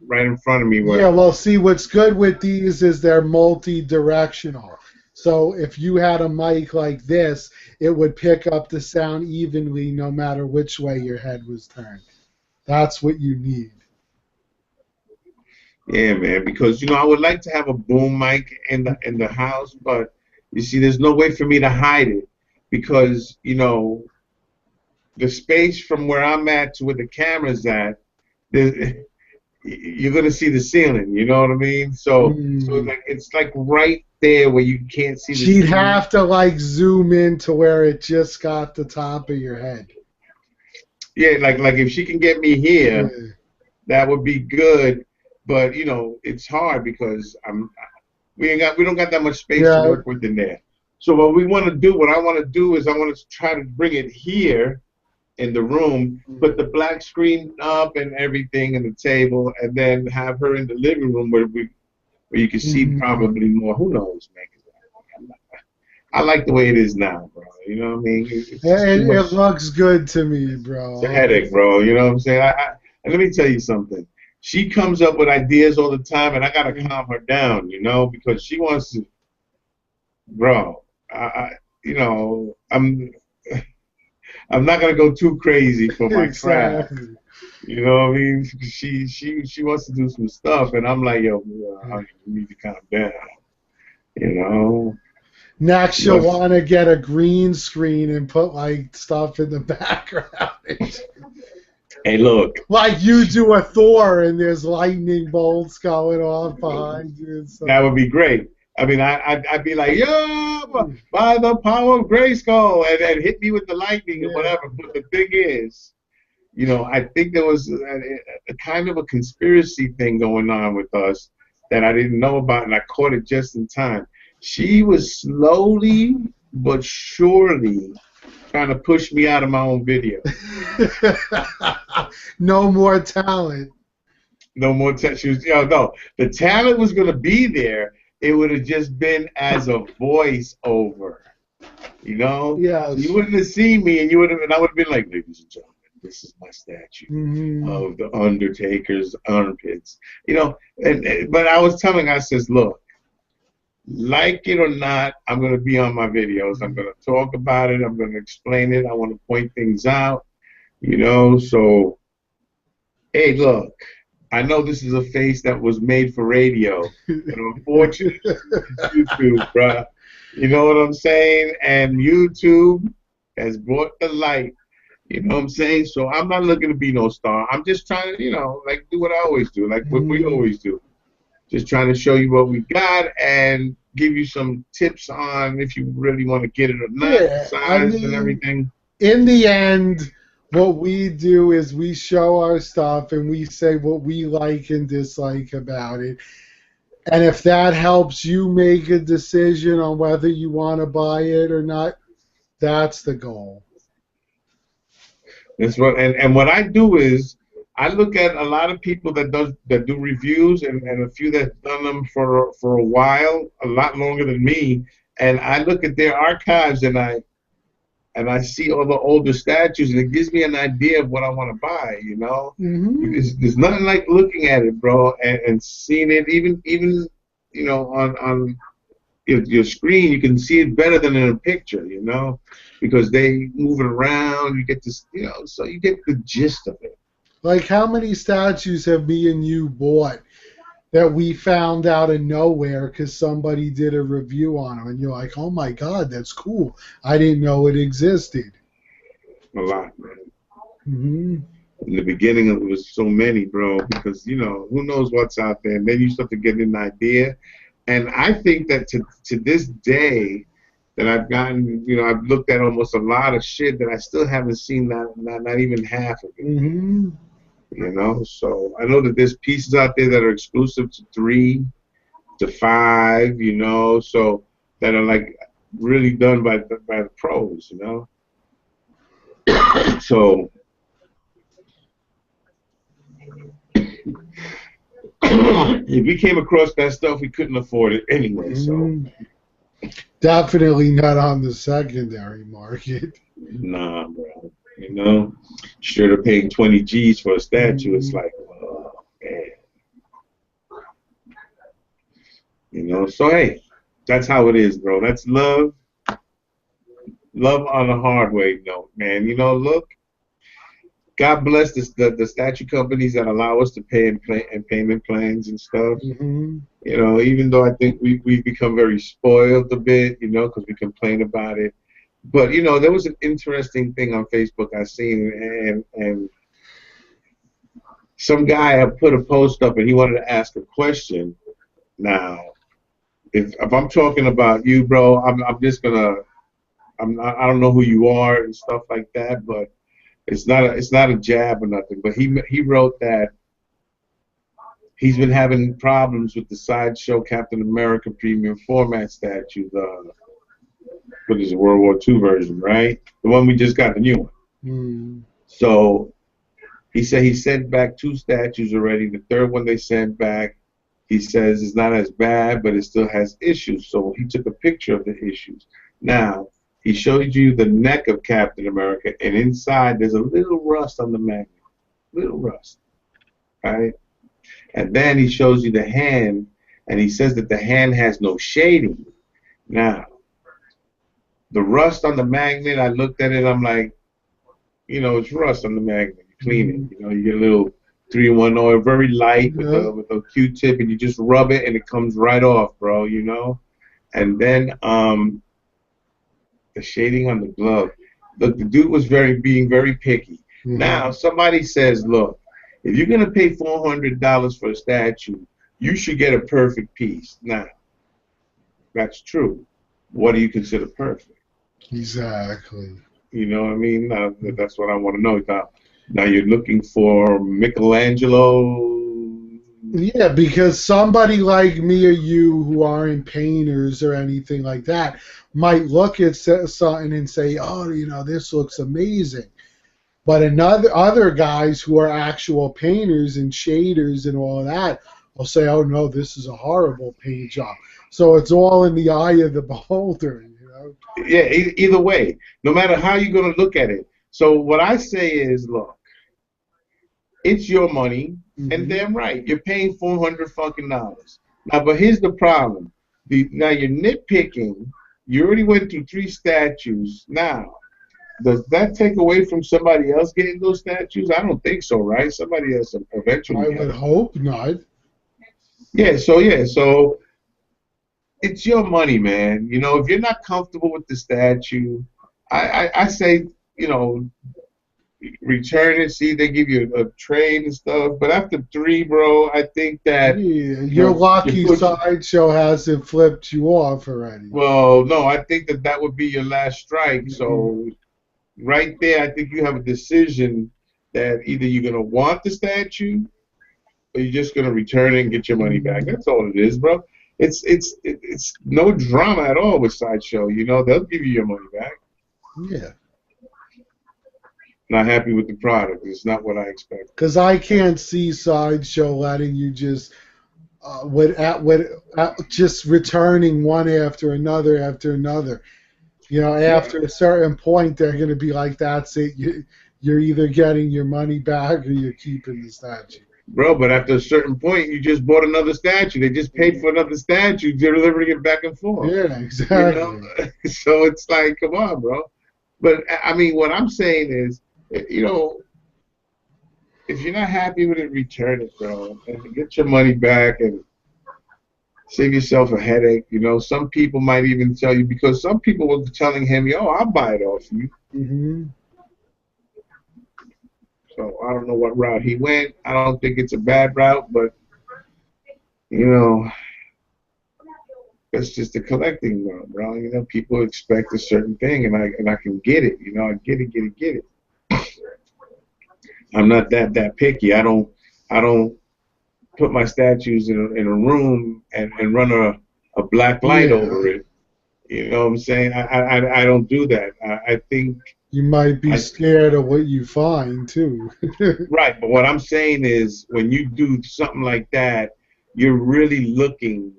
right in front of me. Yeah, well, see, what's good with these is they're multi-directional. So if you had a mic like this, it would pick up the sound evenly no matter which way your head was turned. That's what you need. Yeah, man, because you know I would like to have a boom mic in the house, but you see, there's no way for me to hide it because you know the space from where I'm at to where the camera's at, you're gonna see the ceiling. You know what I mean? So it's like right there where you can't see the She'd have to like zoom in to where it just got the top of your head. Yeah, like if she can get me here, that would be good. But you know, it's hard because we don't got that much space to work with in there. So what I want to do is I want to try to bring it here in the room, put the black screen up and everything and the table, and then have her in the living room where you can see probably more. Who knows, man? I like the way it is now, bro. You know what I mean? It looks good to me, bro. It's a headache, bro. You know what I'm saying? And let me tell you something. She comes up with ideas all the time, and I gotta calm her down, you know, because she wants to, bro. You know, I'm not gonna go too crazy for my craft. You know what I mean? She wants to do some stuff, and I'm like, yo, you need to calm down. You know. Next, she'll want to get a green screen and put like stuff in the background. Hey, look. Like you do a Thor and there's lightning bolts going off behind you. And stuff. That would be great. I mean, I'd be like, yo, by the power of Grayskull, and then hit me with the lightning or whatever. But the thing is, you know, I think there was a kind of a conspiracy thing going on with us that I didn't know about, and I caught it just in time. She was slowly but surely trying to push me out of my own video. No more talent. No more talent. No, the talent was going to be there. It would have just been as a voiceover. You know? Yeah. You wouldn't have seen me, and I would have been like, ladies and gentlemen, this is my statue of the Undertaker's armpits. You know, but I was telling her, I says, look, Like it or not, I'm going to be on my videos. I'm going to talk about it. I'm going to explain it. I want to point things out, so, hey, look, I know this is a face that was made for radio, but unfortunately, it's YouTube, bruh. You know what I'm saying? And YouTube has brought the light. You know what I'm saying? So I'm not looking to be no star. I'm just trying to, like do what I always do, like what we always do. Just trying to show you what we got and give you some tips on if you really want to get it or not, size and everything. In the end, what we do is we show our stuff and we say what we like and dislike about it. And if that helps you make a decision on whether you want to buy it or not, that's the goal. That's what, and what I do is I look at a lot of people that do reviews and a few that's done them for a while, a lot longer than me, and I look at their archives and I see all the older statues and it gives me an idea of what I want to buy. There's nothing like looking at it, bro, and seeing it even on your screen. You can see it better than in a picture, because they move it around. You get this, so you get the gist of it. Like, how many statues have me and you bought that we found out of nowhere because somebody did a review on them, and you're like, oh my God, that's cool. I didn't know it existed. A lot, man. In the beginning, it was so many, bro, because, who knows what's out there. And then you start to get an idea. And I think that to this day, that I've gotten, I've looked at almost a lot of shit that I still haven't seen, not even half of it. So I know that there's pieces out there that are exclusive to 3 to 5, so that are like really done by the pros, So if we came across that stuff, we couldn't afford it anyway. So definitely not on the secondary market. Nah, bro. Instead of paying 20 G's for a statue, it's like, oh, man. So hey, that's how it is, bro. That's love. Love on a hard way note, man. Look, God bless the statue companies that allow us to pay in payment plans and stuff. Even though I think we've become very spoiled a bit, because we complain about it. But, there was an interesting thing on Facebook I seen, and some guy had put a post up, and he wanted to ask a question. Now, if I'm talking about you, bro, I'm just gonna, I don't know who you are and stuff like that, but it's not a jab or nothing. But he wrote that he's been having problems with the Sideshow Captain America premium format statue, what is it, World War II version, right? The one we just got, the new one. So he said he sent back 2 statues already. The third one they sent back, he says, is not as bad, but it still has issues. So he took a picture of the issues. Now, he showed you the neck of Captain America, and inside there's a little rust on the magnet. Little rust, right? And then he shows you the hand, and he says that the hand has no shading. Now, the rust on the magnet, I looked at it, I'm like, it's rust on the magnet. You clean it, you get a little 3-in-1 oil, very light with a Q-tip, and you just rub it, and it comes right off, bro, And then the shading on the glove. Look, the dude was being very picky. Now, somebody says, look, if you're going to pay $400 for a statue, you should get a perfect piece. Now, that's true. What do you consider perfect? Exactly. You know what I mean? That's what I want to know. Now you're looking for Michelangelo. Yeah, because somebody like me or you who aren't painters or anything like that might look at something and say, oh, this looks amazing. But other guys who are actual painters and shaders and all of that will say, oh, no, this is a horrible paint job. So it's all in the eye of the beholder. Yeah, either way, no matter how you're going to look at it. So what I say is, look, it's your money, and damn right, you're paying $400 fucking dollars. Now, but here's the problem. Now you're nitpicking. You already went through 3 statues. Now, does that take away from somebody else getting those statues? I don't think so, right? Somebody else eventually. I would hope not. So it's your money, man. You know, if you're not comfortable with the statue, I say, you know, return it. See, they give you a trade and stuff. But after 3, bro, I think that Yeah, you're lucky Sideshow hasn't flipped you off already. Well, no, I think that would be your last strike. So right there, I think you have a decision that either you're gonna want the statue or you're just gonna return it and get your money back. That's all it is, bro. It's no drama at all with Sideshow. You know, they'll give you your money back. Yeah. Not happy with the product. It's not what I expected. Because I can't see Sideshow letting you just just returning one after another. You know, after a certain point, they're going to be like, "That's it. You're either getting your money back or you're keeping the statue." Bro, but after a certain point, you just bought another statue. They just paid for another statue, delivering it back and forth. Yeah, exactly. You know? So it's like, come on, bro. But I mean, what I'm saying is, you know, if you're not happy with it, return it, bro, and get your money back and save yourself a headache. You know, some people might even tell you, because some people were telling him, "Yo, I'll buy it off you." So I don't know what route he went. I don't think it's a bad route, but you know, it's just a collecting route, bro. You know, people expect a certain thing, and I can get it. You know, I get it. I'm not that picky. I don't put my statues in a room and run a black light over it. You know what I'm saying? I don't do that. I think you might be scared of what you find too. Right, but what I'm saying is, when you do something like that, you're really looking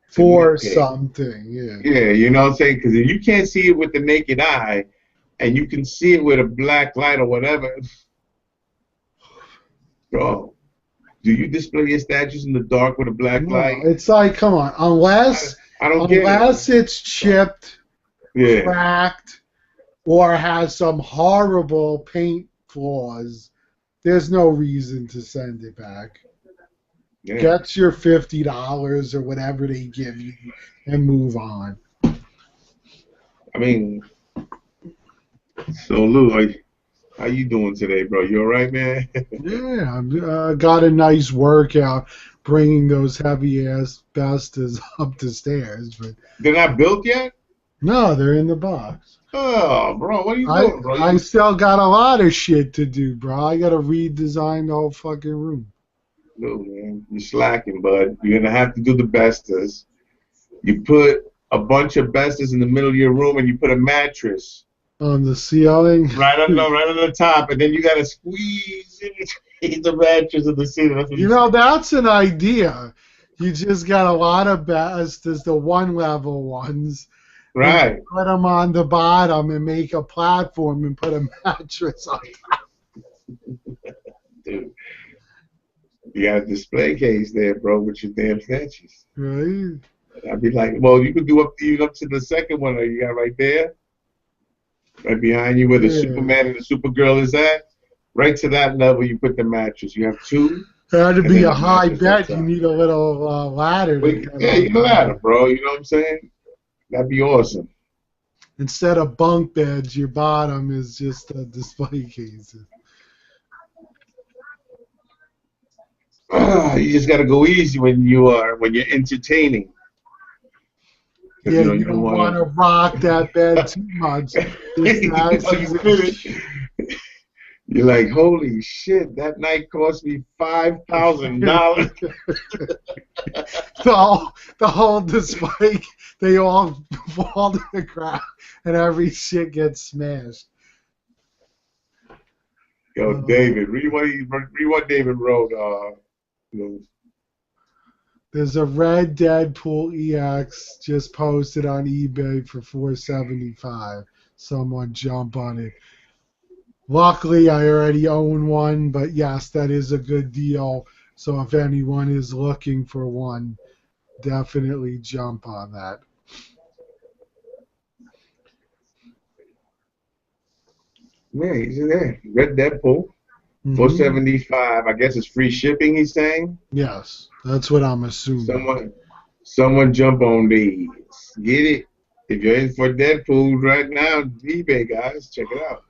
for something. Yeah, you know what I'm saying? Because if you can't see it with the naked eye, and you can see it with a black light or whatever, bro, do you display your statues in the dark with a black light? It's like, come on, unless it's chipped, cracked, or has some horrible paint flaws, there's no reason to send it back. Yeah. Get your $50 or whatever they give you and move on. I mean, so Lou, how you doing today, bro? You all right, man? Yeah, I got a nice workout bringing those heavy-ass bastards up the stairs. But they're not built yet? No, they're in the box. Oh, bro, what are you doing, bro? I still got a lot of shit to do, bro. I got to redesign the whole fucking room. No, man, you're slacking, bud. You're going to have to do the bestas. You put a bunch of bestas in the middle of your room, and you put a mattress on the ceiling, right on the top, and then you got to squeeze the mattress of the ceiling. You know, that's an idea. You just got a lot of bestas, the one-level ones. Right. Put them on the bottom and make a platform and put a mattress on top. Dude, you got a display case there, bro, with your damn statues. Right. I'd be like, well, you could do up to the second one that you got right there, right behind you, where the Superman and the Supergirl is at. Right to that level, you put the mattress. You have 2. That'd be a high bet. You need a little ladder. You need a ladder, bro. You know what I'm saying? That'd be awesome. Instead of bunk beds, your bottom is just a display case. You just gotta go easy when you're entertaining. Yeah, you don't want to rock that bed too much. You're like, holy shit! That night cost me $5,000. The whole display, they all fall to the ground, and every shit gets smashed. Yo, David, read what David wrote. There's a red Deadpool EX just posted on eBay for $475. Someone jump on it. Luckily, I already own one, but yes, that is a good deal. So if anyone is looking for one, definitely jump on that. Yeah, he's there. Red Deadpool. Mm-hmm. 475. I guess it's free shipping, he's saying. Yes, that's what I'm assuming. Someone jump on these. Get it. If you're in for Deadpool right now, eBay guys, check it out.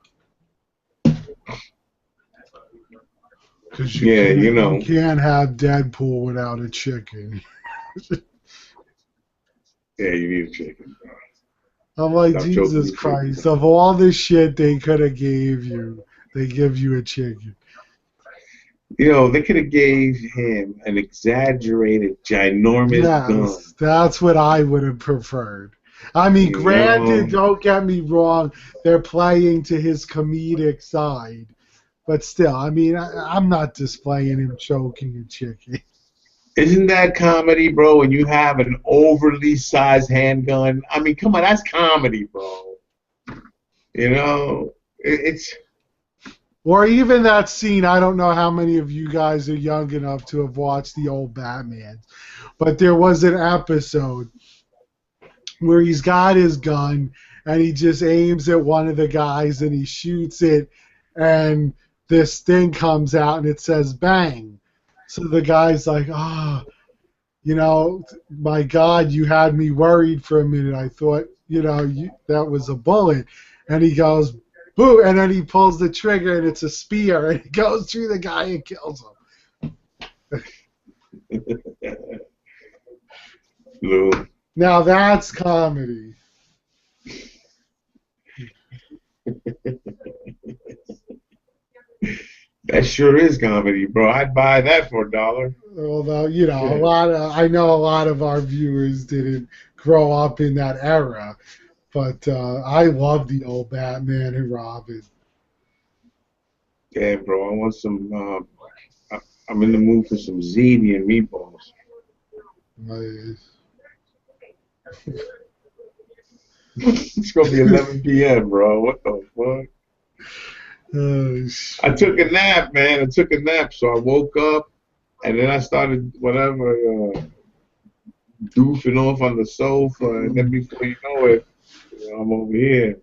Because Yeah, you can't have Deadpool without a chicken. Yeah, you need a chicken, bro. I'm like, Stop choking Jesus your chicken. Christ, of all this shit they could have gave you, they give you a chicken. They could have gave him an exaggerated, ginormous gun. Yes, that's what I would have preferred. I mean, You granted, know, don't get me wrong, they're playing to his comedic side. But still, I mean, I'm not displaying him choking a chicken. isn't that comedy, bro? When you have an overly sized handgun, I mean, come on, that's comedy, bro. It's Or even that scene, I don't know how many of you guys are young enough to have watched the old Batman, but there was an episode where he's got his gun and he just aims at one of the guys and he shoots it, and this thing comes out and it says bang. So the guy's like, my God, you had me worried for a minute. I thought, that was a bullet. And he goes, boo, and then he pulls the trigger and it's a spear and it goes through the guy and kills him. Lou. Now that's comedy. That sure is comedy, bro. I'd buy that for $1. Although, I know a lot of our viewers didn't grow up in that era, but I love the old Batman and Robin. Yeah, bro. I want some. I'm in the mood for some ziti and meatballs. It's gonna be 11 p.m., bro. What the fuck? I took a nap, man. I took a nap, so I woke up, and then I started whatever doofing off on the sofa, and then before you know it, I'm over here.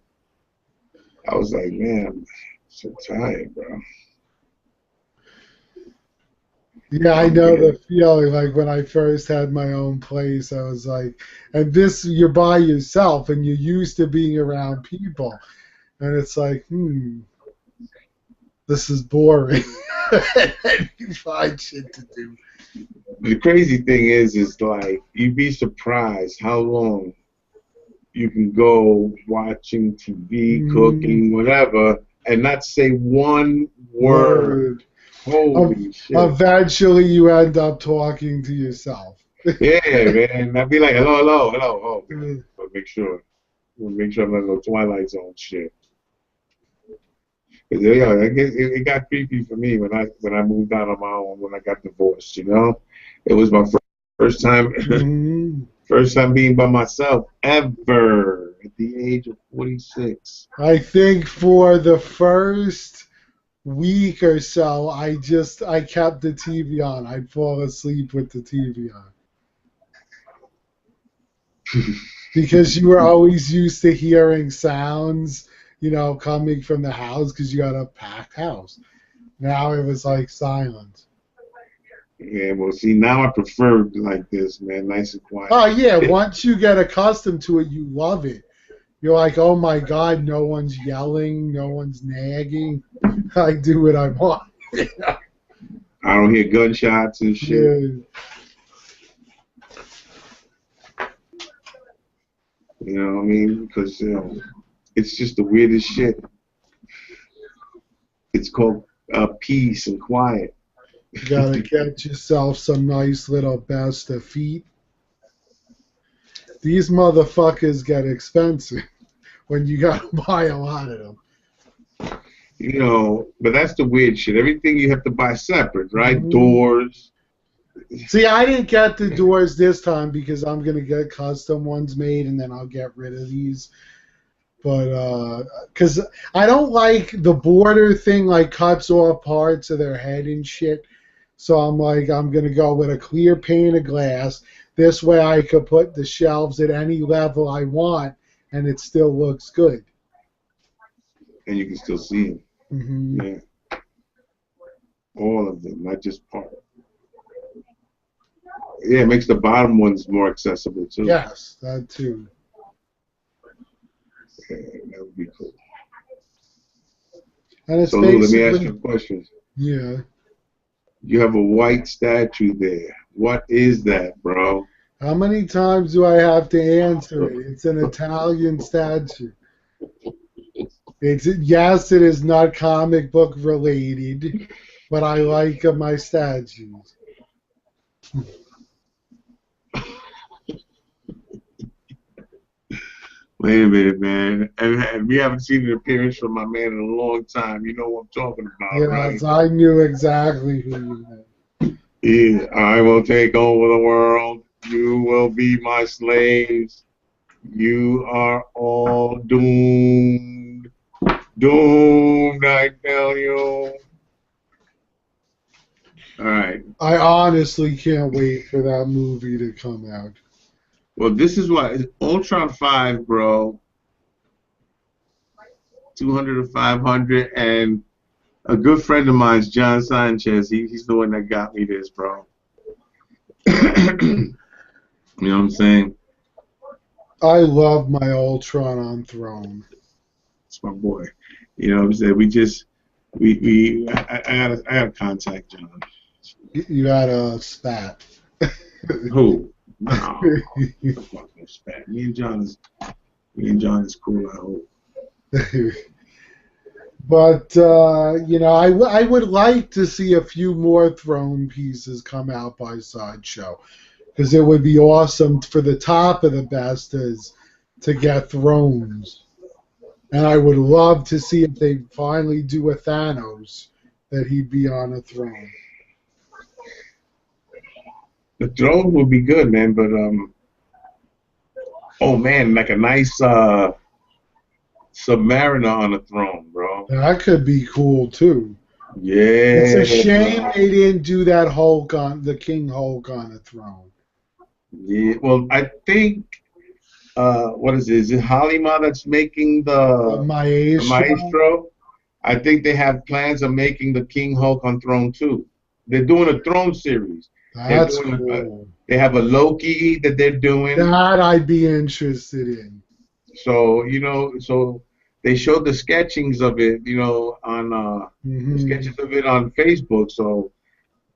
I was like, man, I'm so tired, bro. Yeah, I know the feeling. Like when I first had my own place, I was like, and this, you're by yourself, and you're used to being around people, and it's like, this is boring. You find shit to do. The crazy thing is like you'd be surprised how long you can go watching TV, cooking, whatever, and not say one word. Holy shit. Eventually you end up talking to yourself. Yeah, man. I'd be like, hello. Oh, man. But make sure I'm not no Twilight Zone shit. It got creepy for me when I moved out on my own, when I got divorced. It was my first time, first time being by myself ever at the age of 46. I think for the first week or so, I kept the TV on. I'd fall asleep with the TV on. Because you were always used to hearing sounds, coming from the house because you got a packed house. Now it was like silent. Yeah, well, see, now I prefer like this, man, nice and quiet. Oh, yeah, once you get accustomed to it, you love it. You're like, oh my God, no one's yelling, no one's nagging. I do what I want. I don't hear gunshots and shit. Yeah. You know what I mean? Because it's just the weirdest shit. It's called peace and quiet. You gotta get yourself some nice little best of feet. These motherfuckers get expensive when you gotta buy a lot of them. But that's the weird shit. Everything you have to buy separate, right? Doors. See, I didn't get the doors this time because I'm gonna get custom ones made and then I'll get rid of these. But because I don't like the border thing, like cuts off parts of their head and shit. So I'm like, I'm gonna go with a clear pane of glass. This way I could put the shelves at any level I want, and it still looks good. And you can still see them. Mm-hmm. Yeah. All of them, not just part. Yeah, it makes the bottom ones more accessible too. Yes, that too. Yeah, that would be cool. And it's So Lou, let me basically, ask you a question. yeah. You have a white statue there. What is that, bro? How many times do I have to answer it? It's an Italian statue. Yes, it is not comic book related, but I like my statues. Wait a minute, man. And we haven't seen an appearance from my man in a long time. You know what I'm talking about, right? Yes, I knew exactly who you meant. Yeah, I will take over the world. You will be my slaves. You are all doomed. Doomed, I tell you. All right. I honestly can't wait for that movie to come out. Well, this is what Ultron 5, bro. 200 to 500, and a good friend of mine's John Sanchez. He's the one that got me this, bro. You know what I'm saying? I love my Ultron on Throne. It's my boy. You know what I'm saying? I gotta contact John. You got a spat. Who? No, fuck no spat. Me and John is cool. I hope. But I would like to see a few more Throne pieces come out by Sideshow, because it would be awesome for the top of the bestas to get thrones. And I would love to see if they finally do a Thanos, that he'd be on a throne. The throne would be good, man, but oh man, like a nice Submariner on a throne, bro. That could be cool too. Yeah. It's a shame they didn't do that Hulk on the King Hulk on a throne. Yeah. Well, I think what is it? Is it Halima that's making the Maestro? I think they have plans of making the King Hulk on Throne too. They're doing a Throne series. That's cool. They have a Loki that they're doing. That I'd be interested in. So, so they showed the sketchings of it, on the sketches of it on Facebook. So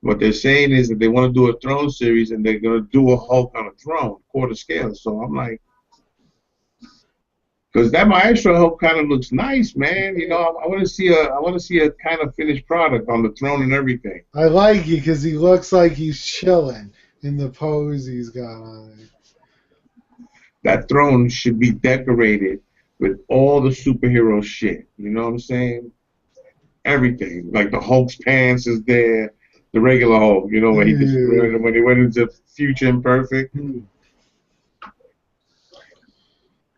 what they're saying is that they want to do a Throne series and they're going to do a Hulk on a throne, quarter scale. So I'm like, because that Maestro Hulk kind of looks nice, man. I want to see a kind of finished product on the throne and everything. I like it because he looks like he's chilling in the pose he's got on it. That throne should be decorated with all the superhero shit. You know what I'm saying? Everything. Like the Hulk's pants is there, the regular Hulk. When he went into Future Imperfect.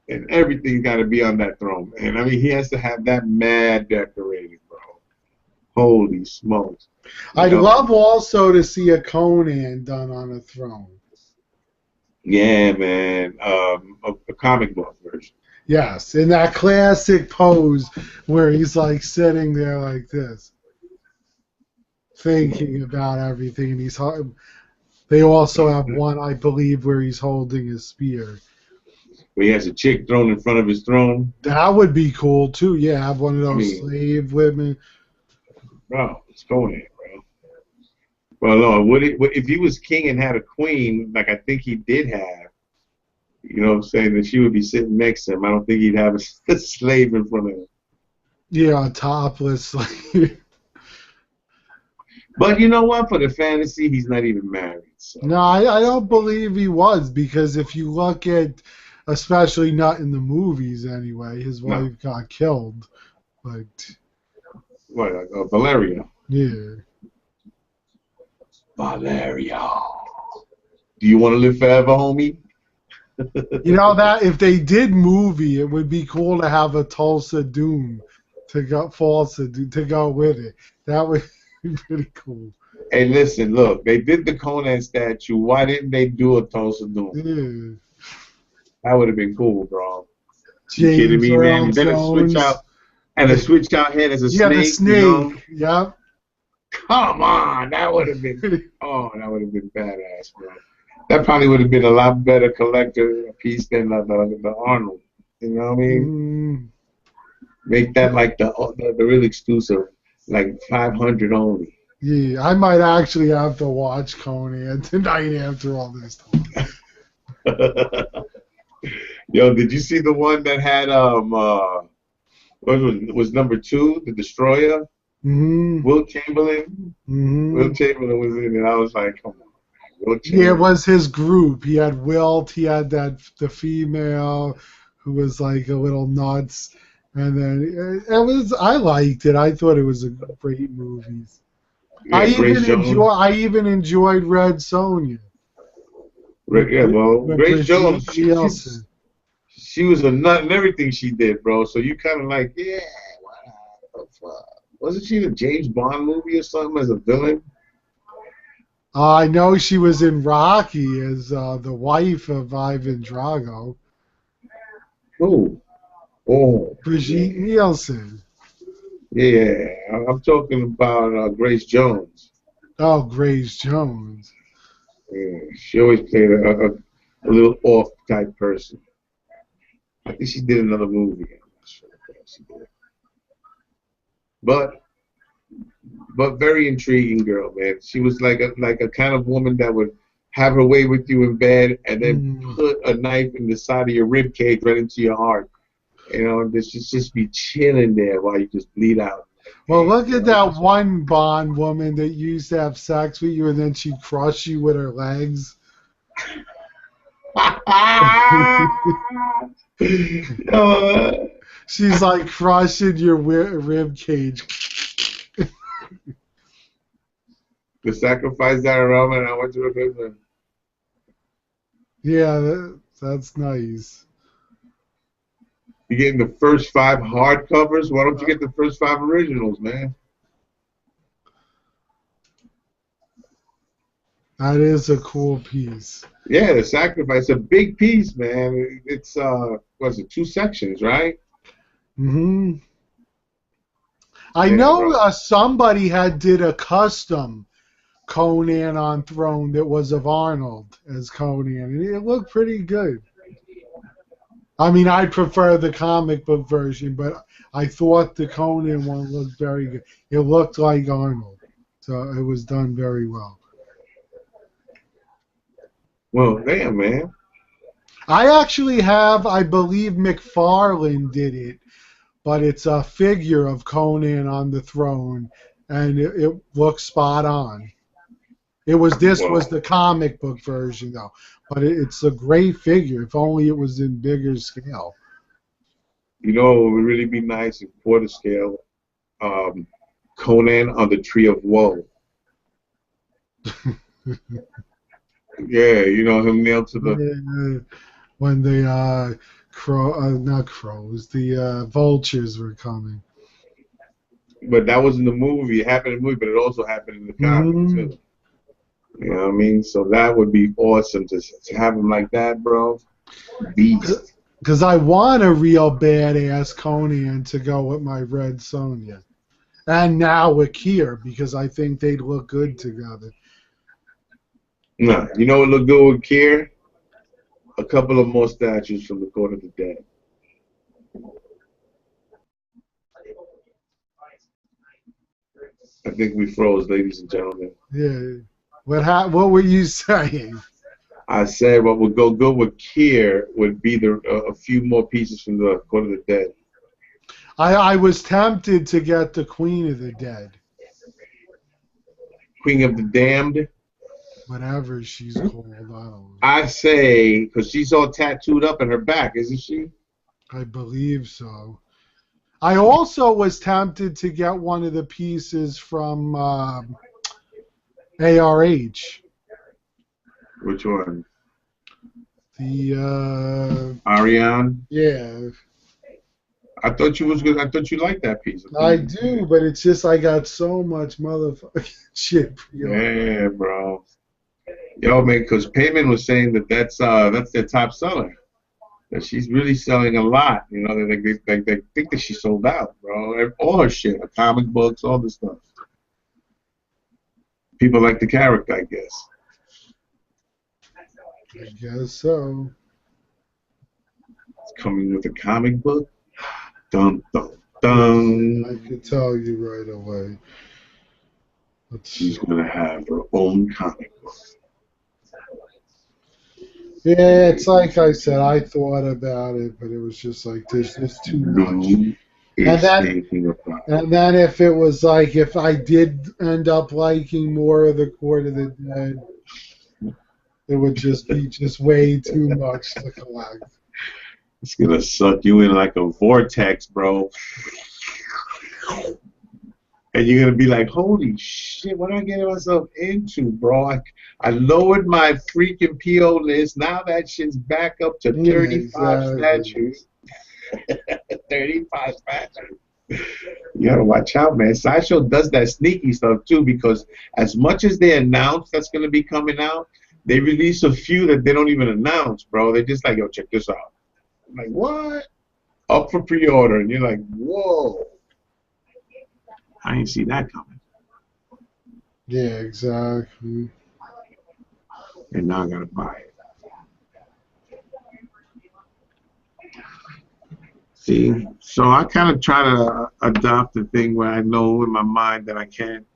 And everything's got to be on that throne. And I mean, he has to have that mad decorated, bro. Holy smokes. I'd love also to see a Conan done on a throne. Yeah, man. A comic book version. Yes, in that classic pose where he's like sitting there like this, thinking about everything. And they also have one, I believe, where he's holding his spear. Where he has a chick thrown in front of his throne. That would be cool too. Yeah, have one of those slave women. Bro, it's going in, bro. Well, no, if he was king and had a queen, like I think he did have, you know what I'm saying, that she would be sitting next to him. I don't think he'd have a slave in front of him. Yeah, a topless slave. But you know what? For the fantasy, he's not even married. So. No, I don't believe he was, because if you look at, especially not in the movies anyway, his wife got killed. But what? Valeria. Yeah. Valeria. Do you want to live forever, homie? That if they did movie, it would be cool to have a Tulsa Doom to go with it. That would be pretty cool. Hey, listen, look, they did the Conan statue. Why didn't they do a Tulsa Doom? Yeah. That would have been cool, bro. You kidding James me, Earl man? Then Jones. a switch out head as a Yeah, the snake, you know? snake. Yep. Come on, that would have been, oh, that would have been badass, bro. That probably would have been a lot better collector piece than the Arnold. You know what I mean? Mm, Make that like the real exclusive, like 500 only. yeah, I might actually have to watch Conan tonight after all this talk. Yo, did you see the one that had what was number 2, the Destroyer? Mm-hmm. Will Chamberlain. Will Mm-hmm. Chamberlain was in it. I was like, come on, Will Yeah, it Chamberlain. was his group. He had Wilt, he had the female who was like a little nuts, and then I liked it. I thought it was a great movie. Yeah, Grace Jones. I even enjoyed Red Sonja Yeah, well, with Grace Jones, Brigitte Nielsen. she was a nut in everything she did, bro. So you kind of like, yeah, what the fuck? Wasn't she in a James Bond movie or something as a villain? I know she was in Rocky as the wife of Ivan Drago. Oh, oh, Brigitte yeah, Nielsen. yeah. I'm talking about Grace Jones. Oh, Grace Jones. Yeah, she always played a little off type person. I think she did another movie. I'm not sure what else she did. But very intriguing girl, man. She was like a kind of woman that would have her way with you in bed and then Mm. put a knife in the side of your rib cage right into your heart. You know, and just be chilling there while you just bleed out. Well, Damn, look you at know? that one Bond woman that used to have sex with you and then she'd crush you with her legs. She's like crushing your rib cage. The sacrifice that around and I want you to live. Yeah, that's nice. You're getting the first 5 hardcovers. Why don't you get the first 5 originals, man? That is a cool piece. Yeah, the sacrifice, a big piece, man. It's what's it, 2 sections, right? Hmm. I Yeah, know bro. somebody had did a custom Conan on Throne that was of Arnold as Conan, and it looked pretty good. I mean, I prefer the comic book version, but I thought the Conan one looked very good. It looked like Arnold, so it was done very well. Well, damn, man. I actually have, I believe McFarlane did it, but it's a figure of Conan on the throne, and it looks spot on. This was Well, the comic book version though, but it's a great figure. If only it was in bigger scale. you know, it would really be nice if quarter scale, Conan on the Tree of Woe. Yeah, you know him nailed to the. Yeah, when the not crows, the vultures were coming. But that was in the movie. It happened in the movie, but it also happened in the comic Mm-hmm. too. You know what I mean? So that would be awesome to have him like that, bro. Beast. Because I want a real badass Conan to go with my Red Sonja. And now with Kier, because I think they'd look good together. Nah, you know what look good with Kier? A couple of more statues from the Court of the Dead. I think we froze, ladies and gentlemen. Yeah. What were you saying? I said what would go good with Kier would be a few more pieces from the Court of the Dead. I was tempted to get the Queen of the Dead. Queen of the Damned. Whatever she's called, I don't know. I say, because she's all tattooed up in her back, isn't she? I believe so. I also was tempted to get one of the pieces from ARH. Which one? The Ariane? yeah. I thought you was good. I thought you liked that piece. I do, but it's just I got so much motherfucking shit. Yeah, bro. Yo, man, because Payman was saying that's their top seller. That she's really selling a lot. You know, they think that she sold out, bro. All her shit, her comic books, all this stuff. People like the character, I guess. I guess so. It's coming with a comic book. Dun dun dun. I could tell you right away. She's gonna have her own comic book. Yeah, it's like I said, I thought about it, but it was just like there's just too much. And then if it was like if I did end up liking more of the Court of the Dead, it would just be just way too much to collect. It's gonna suck you in like a vortex, bro. And you're gonna be like, holy shit, what am I getting myself into, bro? I lowered my freaking PO list. Now that shit's back up to 35 statues. 35 statues. You gotta watch out, man. Sideshow does that sneaky stuff too, because as much as they announce that's gonna be coming out, they release a few that they don't even announce, bro. They're just like, yo, check this out. I'm like, what? Up for pre-order, and you're like, whoa. I didn't see that coming. Yeah, exactly. And now I gotta buy it. See, so I kind of try to adopt the thing where I know in my mind that I can't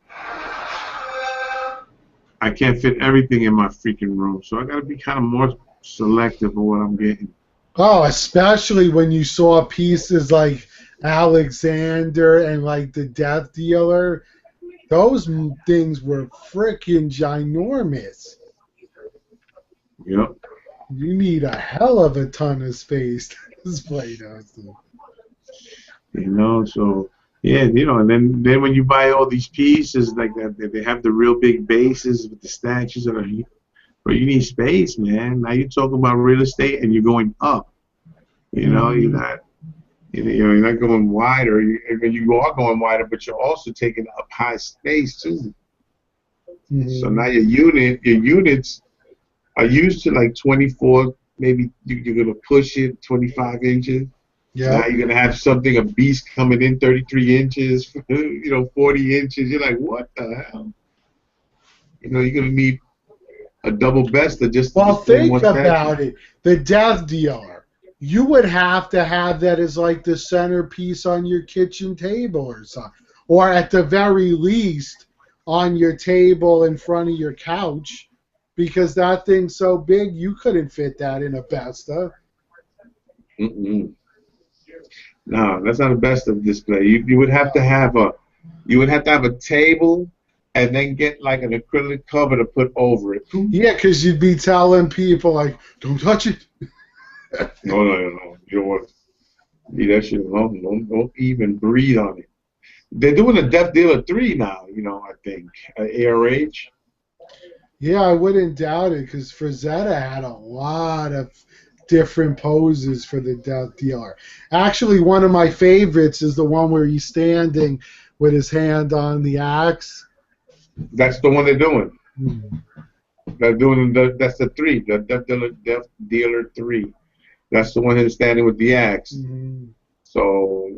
fit everything in my freaking room. So I gotta be kind of more selective of what I'm getting. Oh, especially when you saw pieces like Alexander and like the Death Dealer. Those things were freaking ginormous. Yep. You need a hell of a ton of space to display those things. You know, so yeah, you know, and then when you buy all these pieces like that, they have the real big bases with the statues that are here. But you need space, man. Now you're talking about real estate, and you're going up. You know, you're not going wider. You are going wider, but you're also taking up high space too. So now your units are used to like 24. Maybe you're gonna push it 25 inches. Yep. Now you're gonna have something, a beast coming in 33 inches, 40 inches. You're like, what the hell? You know, you're gonna need a double bester just. Well, think about it. The Death Dealer. You would have to have that as like the centerpiece on your kitchen table or something, or at the very least on your table in front of your couch, because that thing's so big you couldn't fit that in a Besta. No, that's not a Besta display. You would have to have a table and then get like an acrylic cover to put over it. Yeah, because you'd be telling people like, don't touch it. No. You don't want to leave that shit alone. Don't even breathe on it. They're doing a Death Dealer 3 now, I think. ARH. Yeah, I wouldn't doubt it, because Frazetta had a lot of different poses for the Death Dealer. Actually, one of my favorites is the one where he's standing with his hand on the axe. That's the one they're doing. They're doing that's the 3, the Death Dealer 3. That's the one who's standing with the axe. So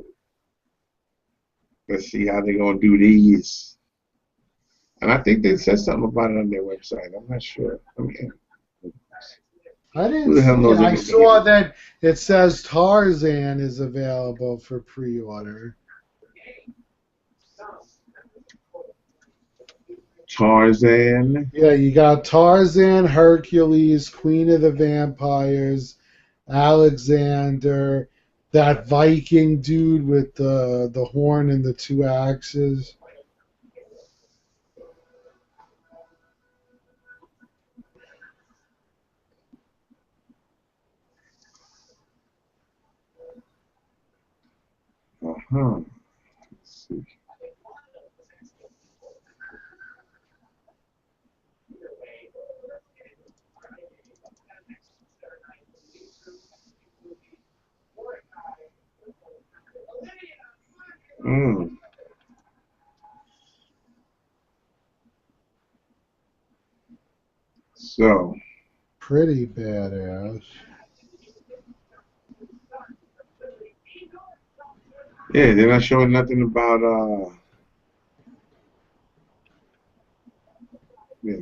let's see how they're gonna do these. And I think they said something about it on their website. I'm not sure. I didn't see it. I saw that it says Tarzan is available for pre-order. Tarzan? Yeah, you got Tarzan, Hercules, Queen of the Vampires, Alexander, that Viking dude with the horn and the 2 axes. Let's see. Mm. So. Pretty badass. Yeah, they're not showing nothing about yeah,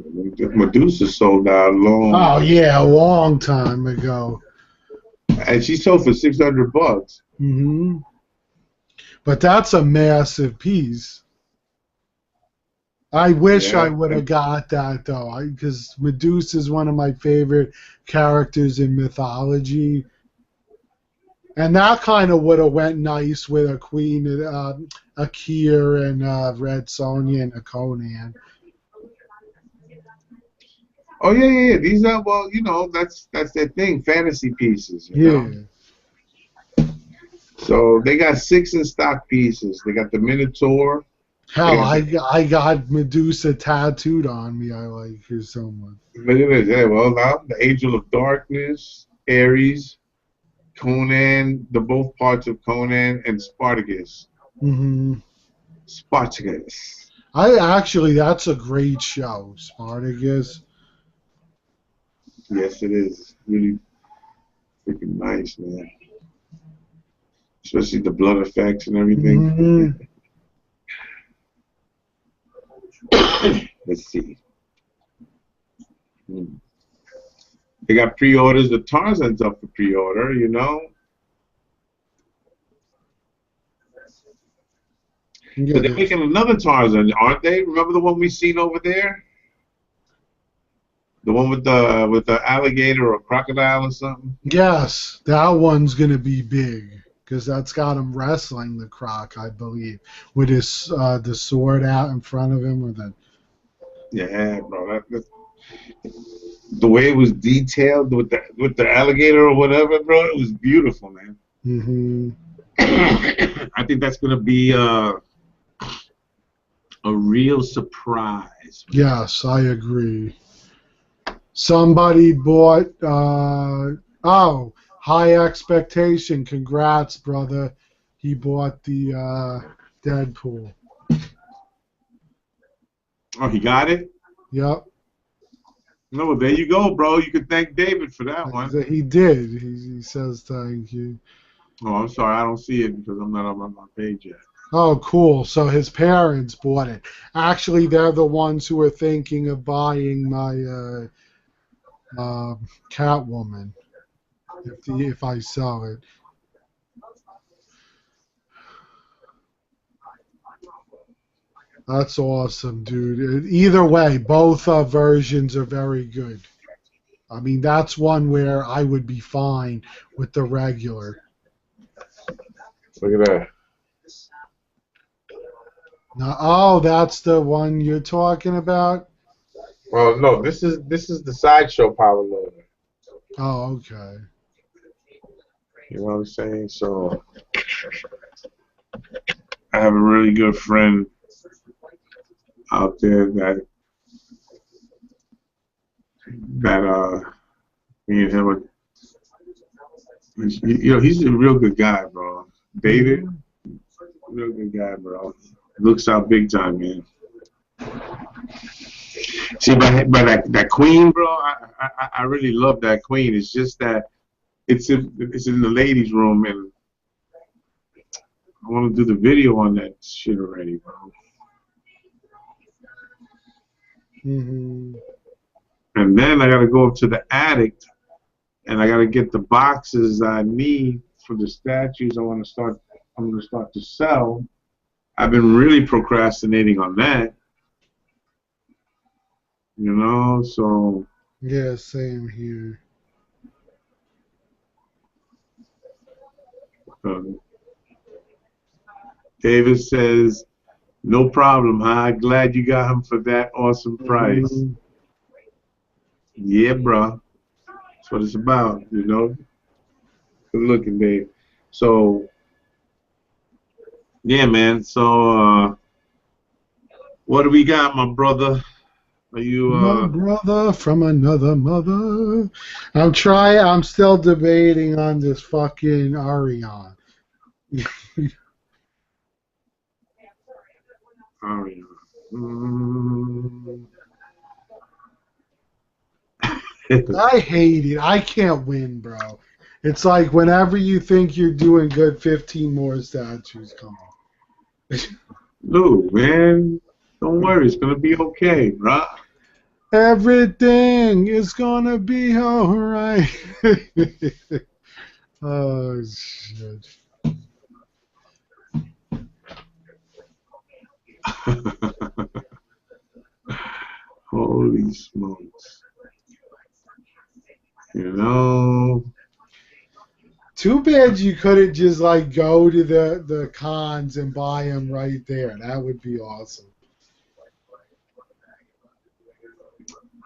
Medusa sold out long, Oh yeah, a long time ago. and she sold for $600. Hmm. But that's a massive piece. I wish I Yeah, would have got that though, because Medusa is one of my favorite characters in mythology, and that kind of would have went nice with a Queen, a Kier, and Red Sonja and a Conan. oh yeah, yeah, yeah. These are, well, you know, that's their thing, fantasy pieces, you know. Yeah. So they got 6 in stock pieces. They got the Minotaur. They Hell, got the I got Medusa tattooed on me. I like her so much. look at this. Yeah, well, now the Angel of Darkness, Ares, Conan, the both parts of Conan, and Spartacus. Hmm. Spartacus. That's a great show, Spartacus. Yes, it is. Really freaking nice, man. Especially the blood effects and everything. Hmm. Let's see. They got pre-orders. The Tarzan's up for pre-order, you know. Yeah, But they're making another Tarzan, aren't they? Remember the one we seen over there? The one with the alligator or crocodile or something? yes, that one's gonna be big because that's got him wrestling the croc, I believe, with his the sword out in front of him. With it. Yeah, bro. The way it was detailed with the alligator or whatever, bro, it was beautiful, man. Hmm. I think that's gonna be a real surprise. Yes, I agree. Somebody bought. Oh, High Expectation. Congrats, brother. He bought the Deadpool. Oh, he got it? Yep. No, well, there you go, bro. You can thank David for that one. He did. He says thank you. Oh, I'm sorry, I don't see it because I'm not on my page yet. Oh, cool. So his parents bought it. Actually, they're the ones who are thinking of buying my Catwoman if I sell it. That's awesome, dude. Either way, both versions are very good. I mean, that's one where I would be fine with the regular. Look at that. Now, oh, that's the one you're talking about? Well, no, this is the Sideshow power loader. Oh, okay. You know what I'm saying? So I have a really good friend out there that me and him are, you know, he's a real good guy, bro. David, real good guy, bro. Looks out big time, man. See, but that queen, bro, I really love that queen. It's just that it's in the ladies' room, and I want to do the video on that shit already, bro. Mm-hmm. And then I gotta go up to the attic, and I gotta get the boxes I need for the statues I'm gonna start to sell. I've been really procrastinating on that. You know, so Yeah, same here. uh, David says, no problem, huh? Glad you got him for that awesome price. Mm-hmm. Yeah, bro. That's what it's about, you know. Good looking, Dave. So, yeah, man. So, what do we got, my brother? Are you, My brother from another mother. I'm still debating on this fucking Arion. Oh, yeah. Mm. I hate it. I can't win, bro. It's like whenever you think you're doing good, 15 more statues come up. Lou, man, don't worry, it's gonna be okay, bruh. Everything is gonna be alright. Oh shit. Holy smokes. You know, Too bad you couldn't just like go to the cons and buy them right there. That would be awesome.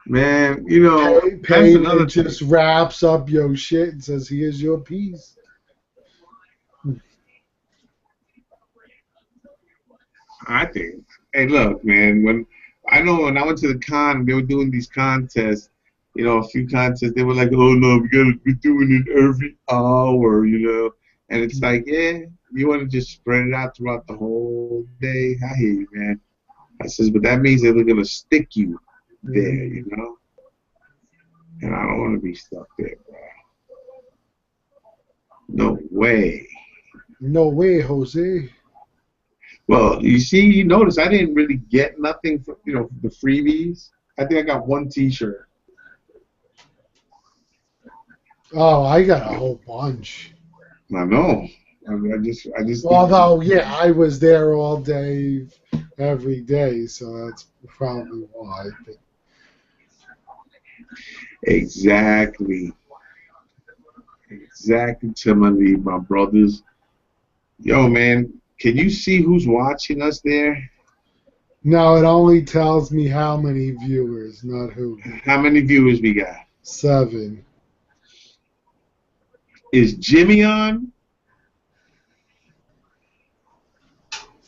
man, you know, that's another Payment thing. just wraps up your shit and says, "Here's your piece." I think. Hey, look, man. When I went to the con, they were doing these contests. You know, a few contests. They were like, "Oh no, we gotta be doing it every hour," you know. And it's like, yeah, you want to just spread it out throughout the whole day. I hear you, man. I says, but that means they're gonna stick you there, you know. And I don't want to be stuck there, bro. No way. No way, Jose. Well, you notice I didn't really get nothing for, the freebies. I think I got one T-shirt. Oh, I got a whole bunch. I know. I just. Although, yeah, I was there all day, every day, so that's probably why. But Exactly. Exactly, Timothy, my brothers. Yo, man, can you see who's watching us there? no, it only tells me how many viewers, not who. How many viewers we got? 7. Is Jimmy on?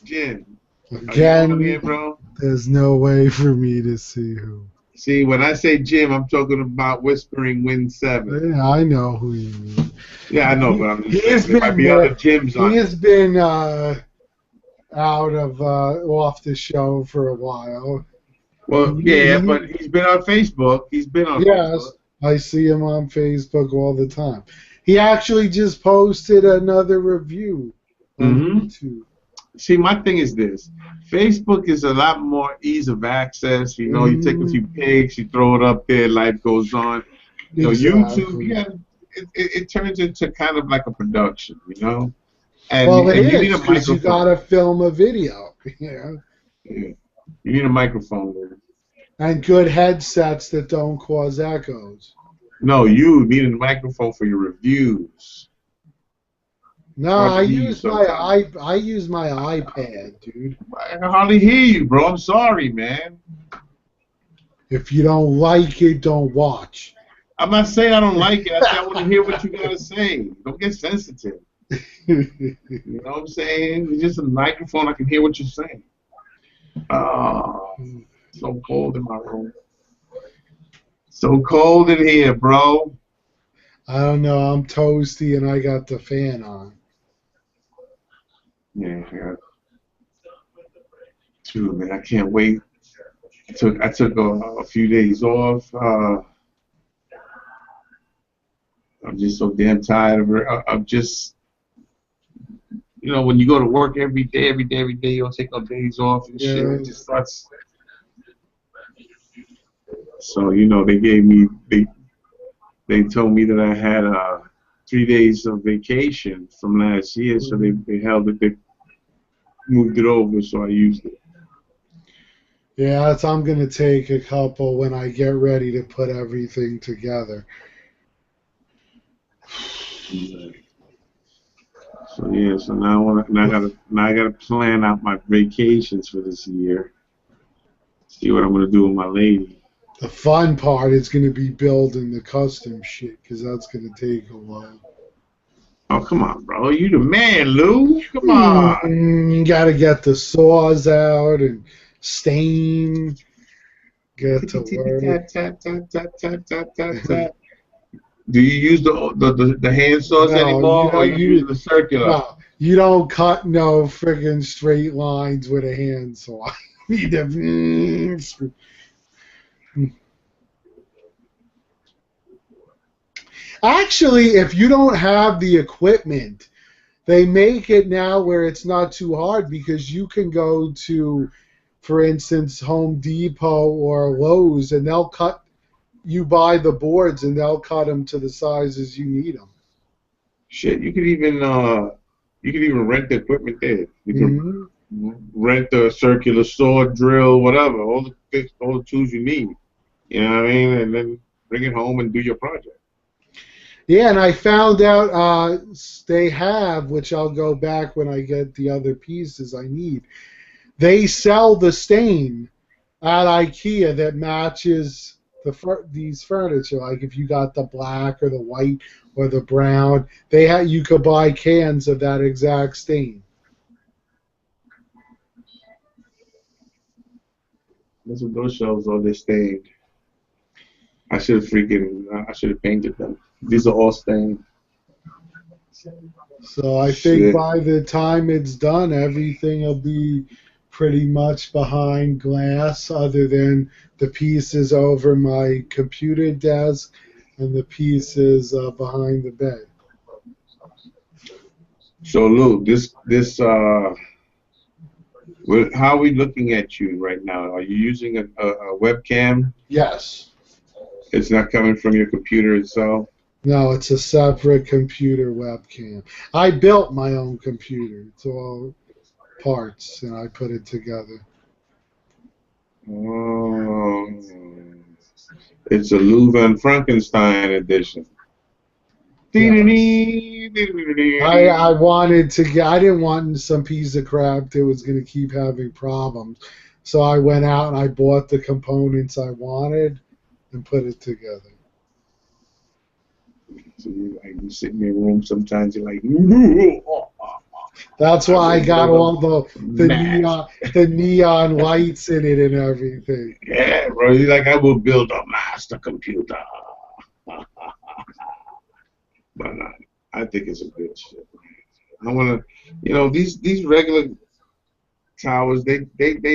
Jim, are you on here, Again, bro? there's no way for me to see who. See, when I say Jim, I'm talking about Whispering Wind 7. Yeah, I know who you mean. Yeah, I know, but I'm just He has saying there might be other Jims on. He has been out of off the show for a while. Well, yeah, but he's been on Facebook. He's been on Yes, Facebook. I see him on Facebook all the time. He actually just posted another review on YouTube. See, my thing is this. Facebook is a lot more ease of access. You know, you take a few pics, you throw it up there, life goes on. So YouTube, yeah, it turns into kind of like a production, you know? And, well, it and you is, need a because you microphone. got to film a video, you know? Yeah. You need a microphone there. And good headsets that don't cause echoes. No, you need a microphone for your reviews. No, I use my iPad, dude. I can hardly hear you, bro. I'm sorry, man. If you don't like it, don't watch. I'm not saying I don't like it. I say I want to hear what you gotta say. Don't get sensitive. You know what I'm saying? It's just a microphone. I can hear what you're saying. Oh, so cold in my room. So cold in here, bro. I don't know. I'm toasty and I got the fan on. Yeah, true, man. I can't wait. I took a few days off. I'm just so damn tired of it. I'm just, when you go to work every day, you don't take no days off and shit. It just starts. So they gave me they told me that I had 3 days of vacation from last year, so they held it. They moved it over, so I used it. Yeah, I'm going to take a couple when I get ready to put everything together. So yeah, so now I gotta plan out my vacations for this year. See what I'm gonna do with my lady. The fun part is going to be building the custom shit, because that's going to take a while. Oh, come on, bro. You the man, Lou. Come on. You got to get the saws out and stain. Get to work. Do you use the hand saws anymore, or you use the circular? No, You don't cut no friggin' straight lines with a handsaw. You need to- Actually, if you don't have the equipment, they make it now where it's not too hard because you can go to, for instance, Home Depot or Lowe's, and they'll cut. You buy the boards, and they'll cut them to the sizes you need them. Shit, you could even rent the equipment there. You can Hmm. rent the circular saw, drill, whatever, all the tools you need. You know what I mean? And then bring it home and do your project. Yeah, and I found out they have, which I'll go back when I get the other pieces I need. They sell the stain at IKEA that matches these furniture. Like if you got the black or the white or the brown, you could buy cans of that exact stain. That's what those shelves are. They stained. I should have painted them. These are all stained. So I think Shit. by the time it's done, everything will be pretty much behind glass, other than the pieces over my computer desk and the pieces behind the bed. So Lou, how are we looking at you right now? Are you using a webcam? Yes. It's not coming from your computer itself. No, it's a separate computer webcam. I built my own computer. It's all parts, and I put it together. Oh, it's a Lou Van Frankenstein edition. Yes. I wanted to get. I didn't want some piece of crap that was going to keep having problems. So I went out and I bought the components I wanted and put it together. So you sit in your room sometimes. You're like, That's I why I will got build all a the match. neon lights in it and everything. Yeah, bro. You're like, I will build a master computer. But I think it's a good shit. I want to, these regular towers, they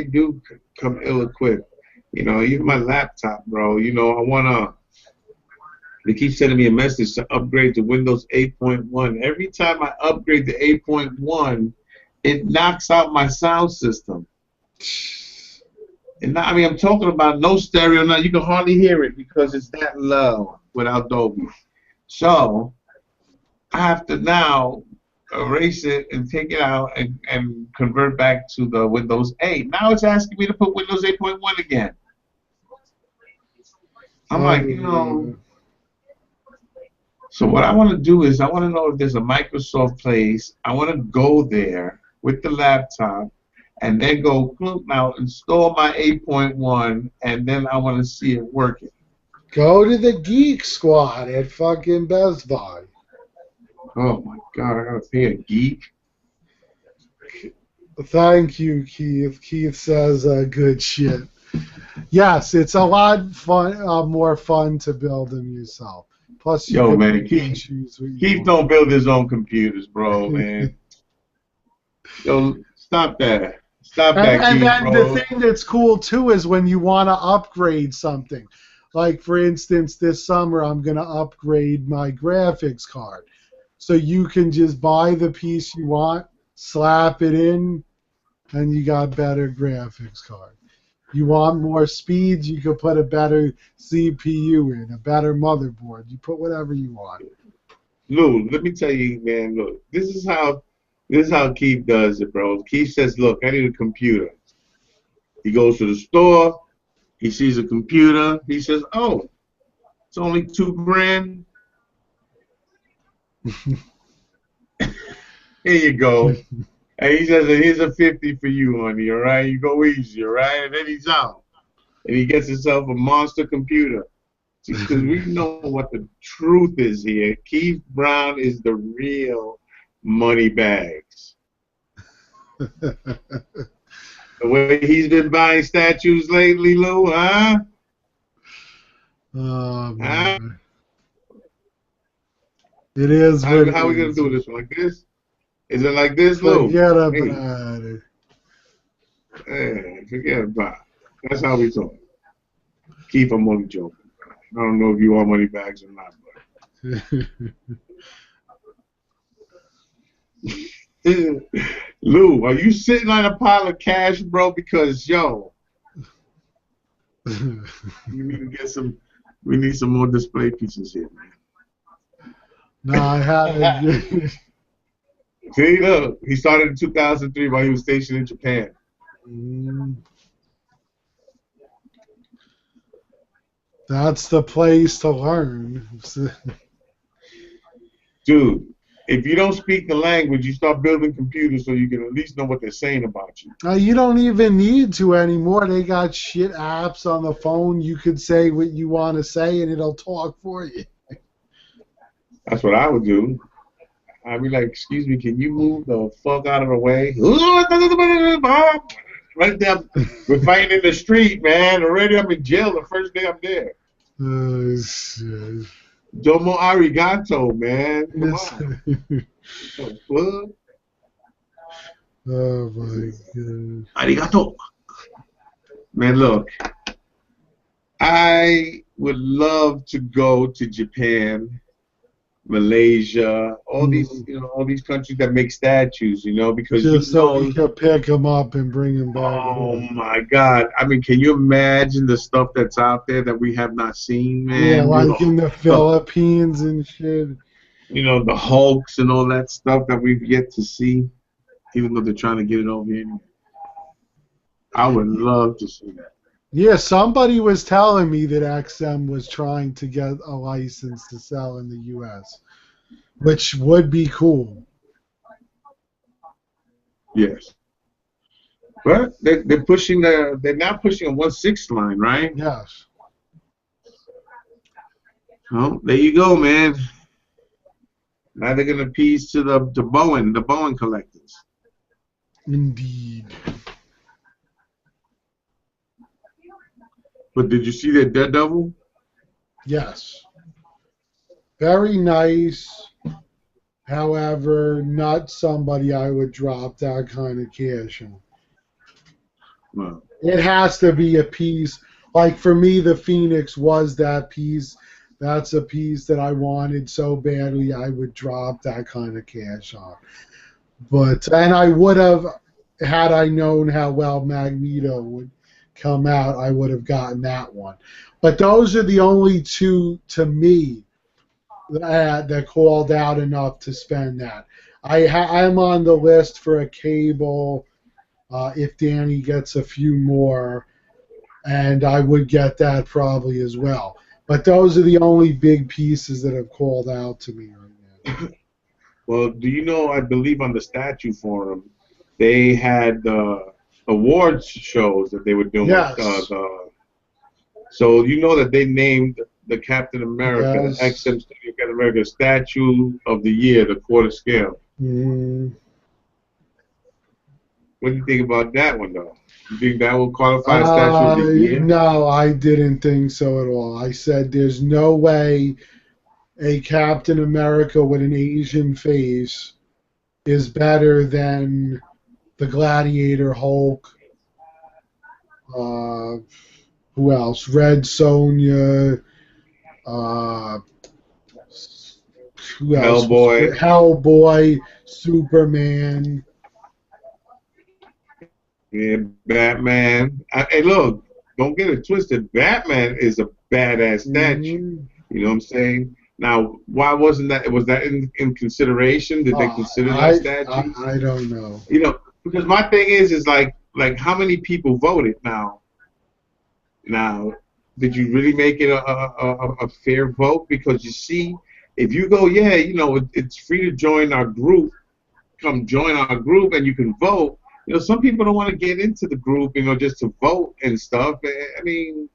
do come ill-equipped. Even my laptop, bro. I want to. They keep sending me a message to upgrade to Windows 8.1. Every time I upgrade to 8.1, it knocks out my sound system. And I mean, I'm talking about no stereo now. You can hardly hear it because it's that low without Dolby. So I have to now erase it and take it out and convert back to the Windows 8. Now it's asking me to put Windows 8.1 again. I'm like, so what I want to do is I want to know if there's a Microsoft place. I want to go there with the laptop and then go, now install my 8.1, and then I want to see it working. Go to the Geek Squad at fucking Best Buy. Oh my God, I gotta pay a geek. Thank you, Keith. Keith says good shit. Yes, it's a lot more fun to build them yourself. Plus, you Yo, can man, pick and choose what you Keith want. don't build his own computers, bro, man. Yo, stop that. Stop that, And Keith, then the bro. thing that's cool too is when you want to upgrade something. Like for instance, this summer I'm going to upgrade my graphics card. So you can just buy the piece you want, slap it in, and you got better graphics card. You want more speeds, you could put a better CPU in, a better motherboard. You put whatever you want. Lou, let me tell you, man. Look, this is how Keith does it, bro. Keith says, "Look, I need a computer." He goes to the store. He sees a computer. He says, "Oh, it's only $2,000. Here you go." And he says, "Here's a 50 for you, honey. All right, you go easy, all right." And then he's out, and he gets himself a monster computer. Because we know what the truth is here. Keith Brown is the real money bags. The way he's been buying statues lately, Lou, huh? Oh, Huh? man. It is what it How are we gonna is. do this one? Like this? Is it like this, Lou? Forget about Hey, it. forget about it. That's how we talk. Keep I'm only joking. I don't know if you want money bags or not, but Lou, are you sitting on a pile of cash, bro? Because yo, you need to get some. We need some more display pieces here, man. No, I haven't. See, look, he started in 2003 while he was stationed in Japan. That's the place to learn. Dude, if you don't speak the language, you start building computers so you can at least know what they're saying about you. You don't even need to anymore. They got shit apps on the phone. You could say what you want to say, and it'll talk for you. That's what I would do. I'd be like, excuse me, can you move the fuck out of the way? Right there, we're fighting in the street, man. Already I'm in jail the first day I'm there. Shit. Domo arigato, man. Come on. Oh my god. Arigato. Man, look. I would love to go to Japan, Malaysia, all these, all these countries that make statues, because just so we can pick them up and bring them back. Oh my God! I mean, can you imagine the stuff that's out there that we have not seen, man? Yeah, like in the Philippines and shit. The Hulks and all that stuff that we've yet to see, even though they're trying to get it over here. I would love to see that. Yeah, somebody was telling me that XM was trying to get a license to sell in the U.S., which would be cool. Yes. But they're pushing they're now pushing a 1/6 line, right? Yes. Oh, there you go, man. Now they're gonna appease to the Bowen collectors. Indeed. But did you see that Daredevil? Yes. Very nice. However, not somebody I would drop that kind of cash on. Well, it has to be a piece. Like for me, the Phoenix was that piece. That's a piece that I wanted so badly I would drop that kind of cash on. And I would have, had I known how well Magneto would come out, I would have gotten that one. But those are the only two, to me, that called out enough to spend that. I'm on the list for a Cable if Danny gets a few more, and I would get that probably as well. But those are the only big pieces that have called out to me right now. Well, do you know, I believe on the statue forum, they had awards shows that they were doing. Yes. So you know that they named the Captain America, Yes. the XM Studio Captain America Statue of the Year, the quarter scale. Mm. What do you think about that one, though? You think that will qualify as Statue of the Year? No, I didn't think so at all. I said there's no way a Captain America with an Asian face is better than the Gladiator Hulk. Who else? Red Sonja. Who else? Hellboy. Hellboy. Superman. Yeah, Batman. Hey, look, don't get it twisted. Batman is a badass statue. Mm-hmm. You know what I'm saying? Now, why wasn't that? Was that in consideration? Did they consider that statue? I don't know. Because my thing is like how many people voted now? Now, did you really make it a fair vote? Because you see, if you go, it's free to join our group. Come join our group, and you can vote. Some people don't want to get into the group, just to vote and stuff. I mean,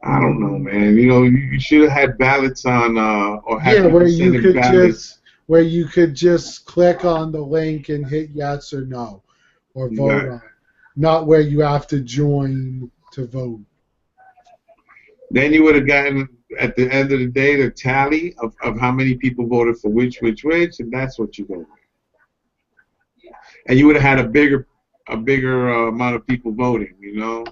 I don't know, man. You should have had ballots on, or have where you could ballots. where you could just click on the link and hit yes or no, or vote on it. Not where you have to join to vote. Then you would have gotten at the end of the day the tally of how many people voted for which, and that's what you're going. And you would have had a bigger amount of people voting, you know.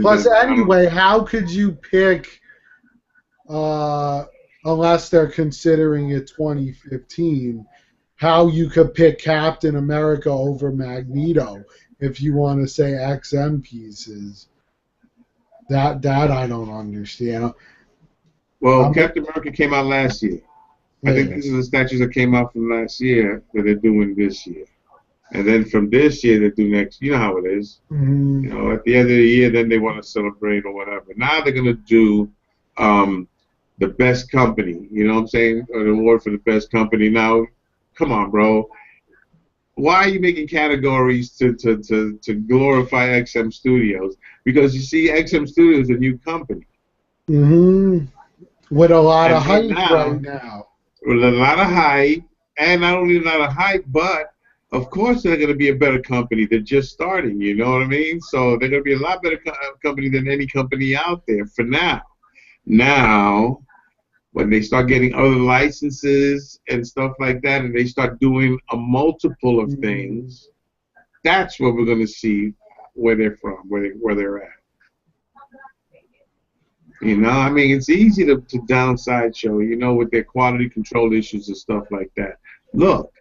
Plus, anyway, how could you pick, unless they're considering it 2015, how you could pick Captain America over Magneto if you want to say XM pieces? That I don't understand. Well, Captain America came out last year. I think these are the statues that came out from last year that they're doing this year. And then from this year, they do next. You know how it is. Mm-hmm. You know, at the end of the year, then they want to celebrate or whatever. Now they're going to do the best company. You know what I'm saying? An award for the best company. Now, come on, bro. Why are you making categories to glorify XM Studios? Because you see, XM Studios is a new company. Mm-hmm. With a lot of hype right now. With a lot of hype, and not only a lot of hype, but of course they're going to be a better company. They're just starting, you know what I mean? So they're going to be a lot better company than any company out there for now. Now, when they start getting other licenses and stuff like that, and they start doing a multiple of things, that's where we're going to see where they're from, where they're at. You know, I mean, it's easy to down Sideshow, you know, with their quality control issues and stuff like that. Look,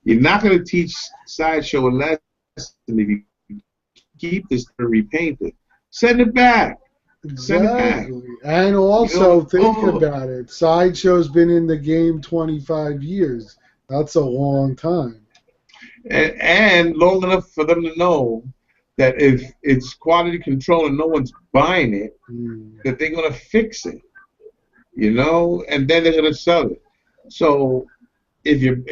you're not going to teach Sideshow a lesson if you keep this to repaint it. Send it back. Send it back. And also, think about it. Sideshow's been in the game 25 years. That's a long time. And long enough for them to know that if it's quality control and no one's buying it, that they're going to fix it, you know, and then they're going to sell it. So if you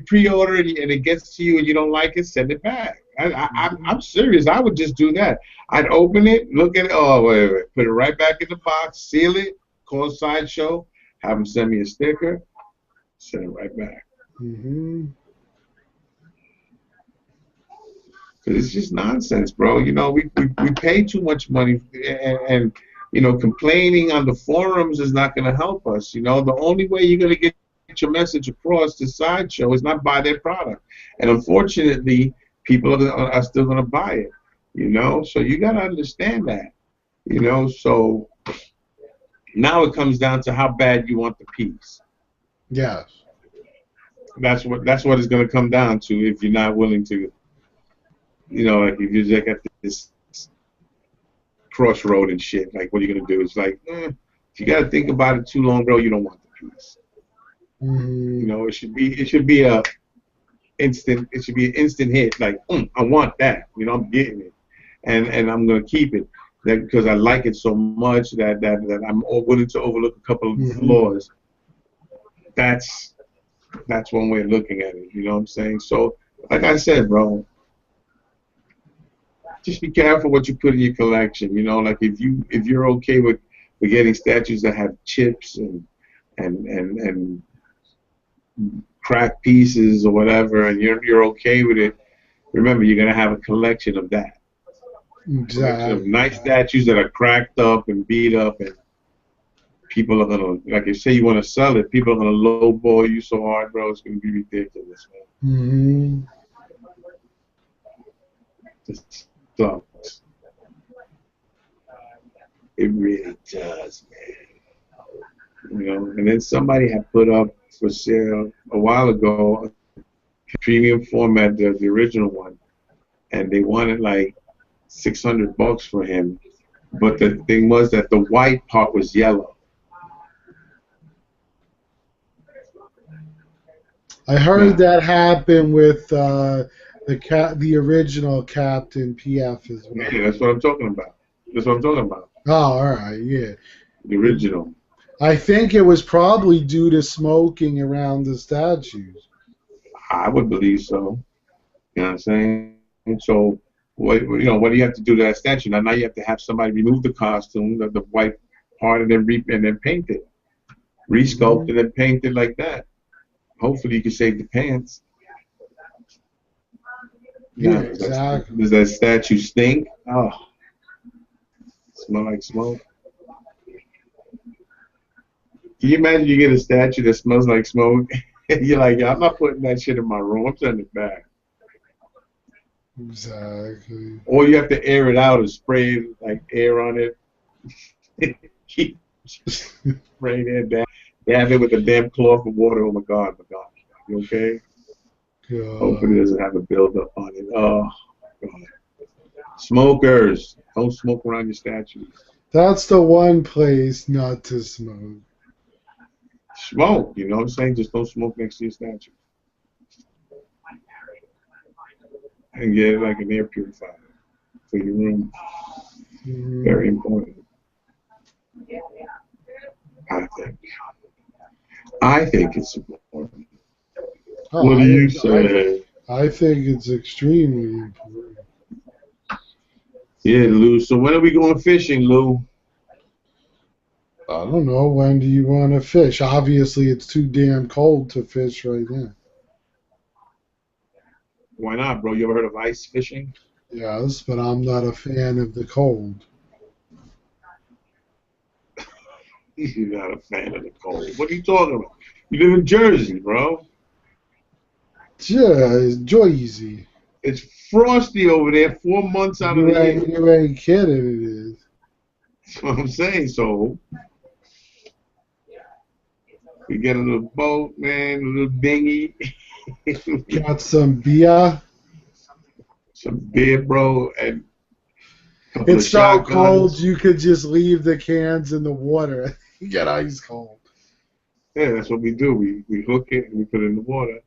pre-order it and it gets to you and you don't like it, send it back. I'm serious. I would just do that. I'd open it, look at it. Oh, wait. Put it right back in the box, seal it, call Sideshow, have them send me a sticker, send it right back. Mm-hmm. Because it's just nonsense, bro. You know, we pay too much money, and you know, complaining on the forums is not going to help us. You know, the only way you're going to get your message across to Sideshow is not buy their product. And unfortunately, people are still going to buy it. You know, so you got to understand that. You know, so now it comes down to how bad you want the piece. Yes. That's what it's going to come down to if you're not willing to. You know, like if you're just at this crossroad and shit, like what are you gonna do? It's like, if you gotta think about it too long, bro, you don't want the piece. You know, it should be an instant hit. Like, I want that. You know, I'm getting it, and I'm gonna keep it because I like it so much that I'm willing to overlook a couple of flaws. That's one way of looking at it. You know what I'm saying? So, like I said, bro. Just be careful what you put in your collection. You know, like if you're okay with getting statues that have chips and cracked pieces or whatever, and you're okay with it, remember you're gonna have a collection of that. Exactly. Of nice statues that are cracked up and beat up, and people are gonna, like if say you want to sell it, people are gonna lowball you so hard, bro. It's gonna be ridiculous, man. Sucks. It really does, man. You know, and then somebody had put up for sale a while ago a premium format, the original one, and they wanted like $600 for him. But the thing was that the white part was yellow. I heard that happened with the original Captain PF as well. Yeah, that's what I'm talking about. Oh, all right, yeah. The original. I think it was probably due to smoking around the statues. I would believe so. You know what I'm saying? So, what do you have to do to that statue? Now you have to have somebody remove the costume, the white part, and then paint it, resculpt it, and paint it like that. Hopefully, you can save the pants. Yeah, exactly. Does that statue stink? Oh, smell like smoke. Can you imagine you get a statue that smells like smoke? You're like, yeah, I'm not putting that shit in my room. I'm sending it back. Exactly. Or you have to air it out and spray like air on it. Keep spraying it down. Dab it with a damn cloth of water. Oh my God, my God. You okay? Hopefully it doesn't have a buildup on it. Oh, God. Smokers, don't smoke around your statues. That's the one place not to smoke. Smoke, you know what I'm saying? Just don't smoke next to your statue. And get like an air purifier for your room. Very important. I think it's important. Oh, What do you say? I think it's extremely important. Yeah, Lou. So when are we going fishing, Lou? I don't know. When do you want to fish? Obviously, it's too damn cold to fish right now. Why not, bro? You ever heard of ice fishing? Yes, but I'm not a fan of the cold. You're not a fan of the cold. What are you talking about? You live in Jersey, bro. Yeah, it's Jersey. It's frosty over there 4 months out of the year. You ain't kidding, it is. That's what I'm saying. So we get a little boat, man, a little dinghy. Got some beer. Some beer, bro, and it's so cold you could just leave the cans in the water. You get ice cold. Yeah, that's what we do. We hook it and we put it in the water.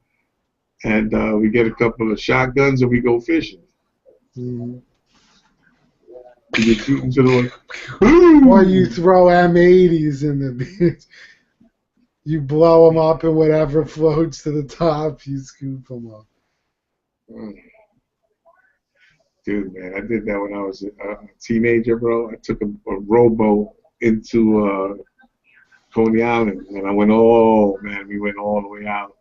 And we get a couple of shotguns and we go fishing. Mm-hmm. You get shooting to the or you throw M80s in the beach. You blow them up and whatever floats to the top, you scoop them up. Dude, man, I did that when I was a teenager, bro. I took a rowboat into Coney Island, and we went all the way out.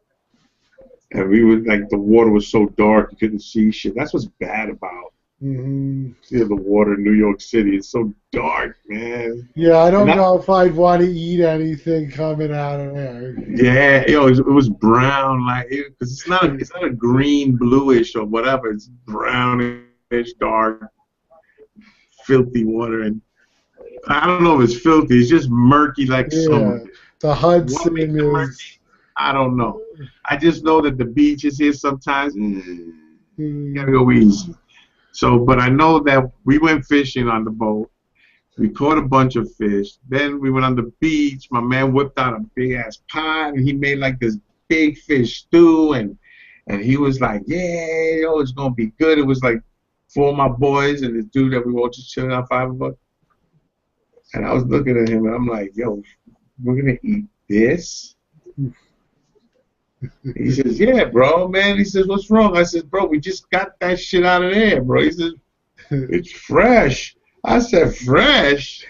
And we were like, the water was so dark you couldn't see shit. That's what's bad about the water in New York City. It's so dark, man. Yeah, I don't know if I'd want to eat anything coming out of there. Yeah, it was brown, like because it's not a green, bluish or whatever. It's brownish, dark, filthy water, and I don't know if it's filthy. It's just murky, like summer. The Hudson is. Murky? I don't know. I just know that the beaches here sometimes you gotta go easy. So, but I know that we went fishing on the boat. We caught a bunch of fish. Then we went on the beach. My man whipped out a big ass pot, and he made like this big fish stew, and he was like, "Yeah, yo, it's gonna be good." It was like 4 of my boys and this dude that we were just chilling out, 5 of us. And I was looking at him, and I'm like, "Yo, we're gonna eat this?" He says, "Yeah, bro, man." He says, "What's wrong?" I said, "Bro, we just got that shit out of there, bro." He says, "It's fresh." I said, "Fresh?"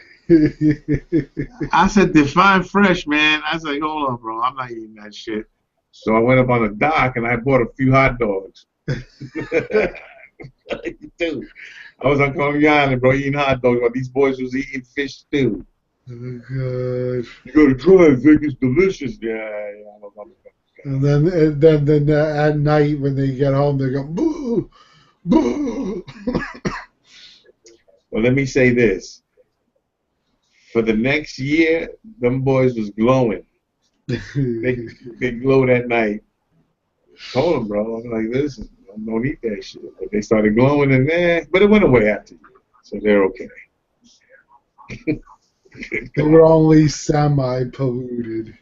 I said, "Define fresh, man." I said, "Hold on, bro. I'm not eating that shit." So I went up on the dock and I bought a few hot dogs. Dude, I was on Coney Island, bro, eating hot dogs while these boys was eating fish stew. Oh, God. You gotta try it, Vic. It's delicious. Yeah. And then at night when they get home, they go, boo, boo. Well, let me say this. For the next year, them boys was glowing. they glowed at night. Told them, bro, I'm like, listen, don't eat that shit. But they started glowing and but it went away after you. So they're okay. They were only semi-polluted.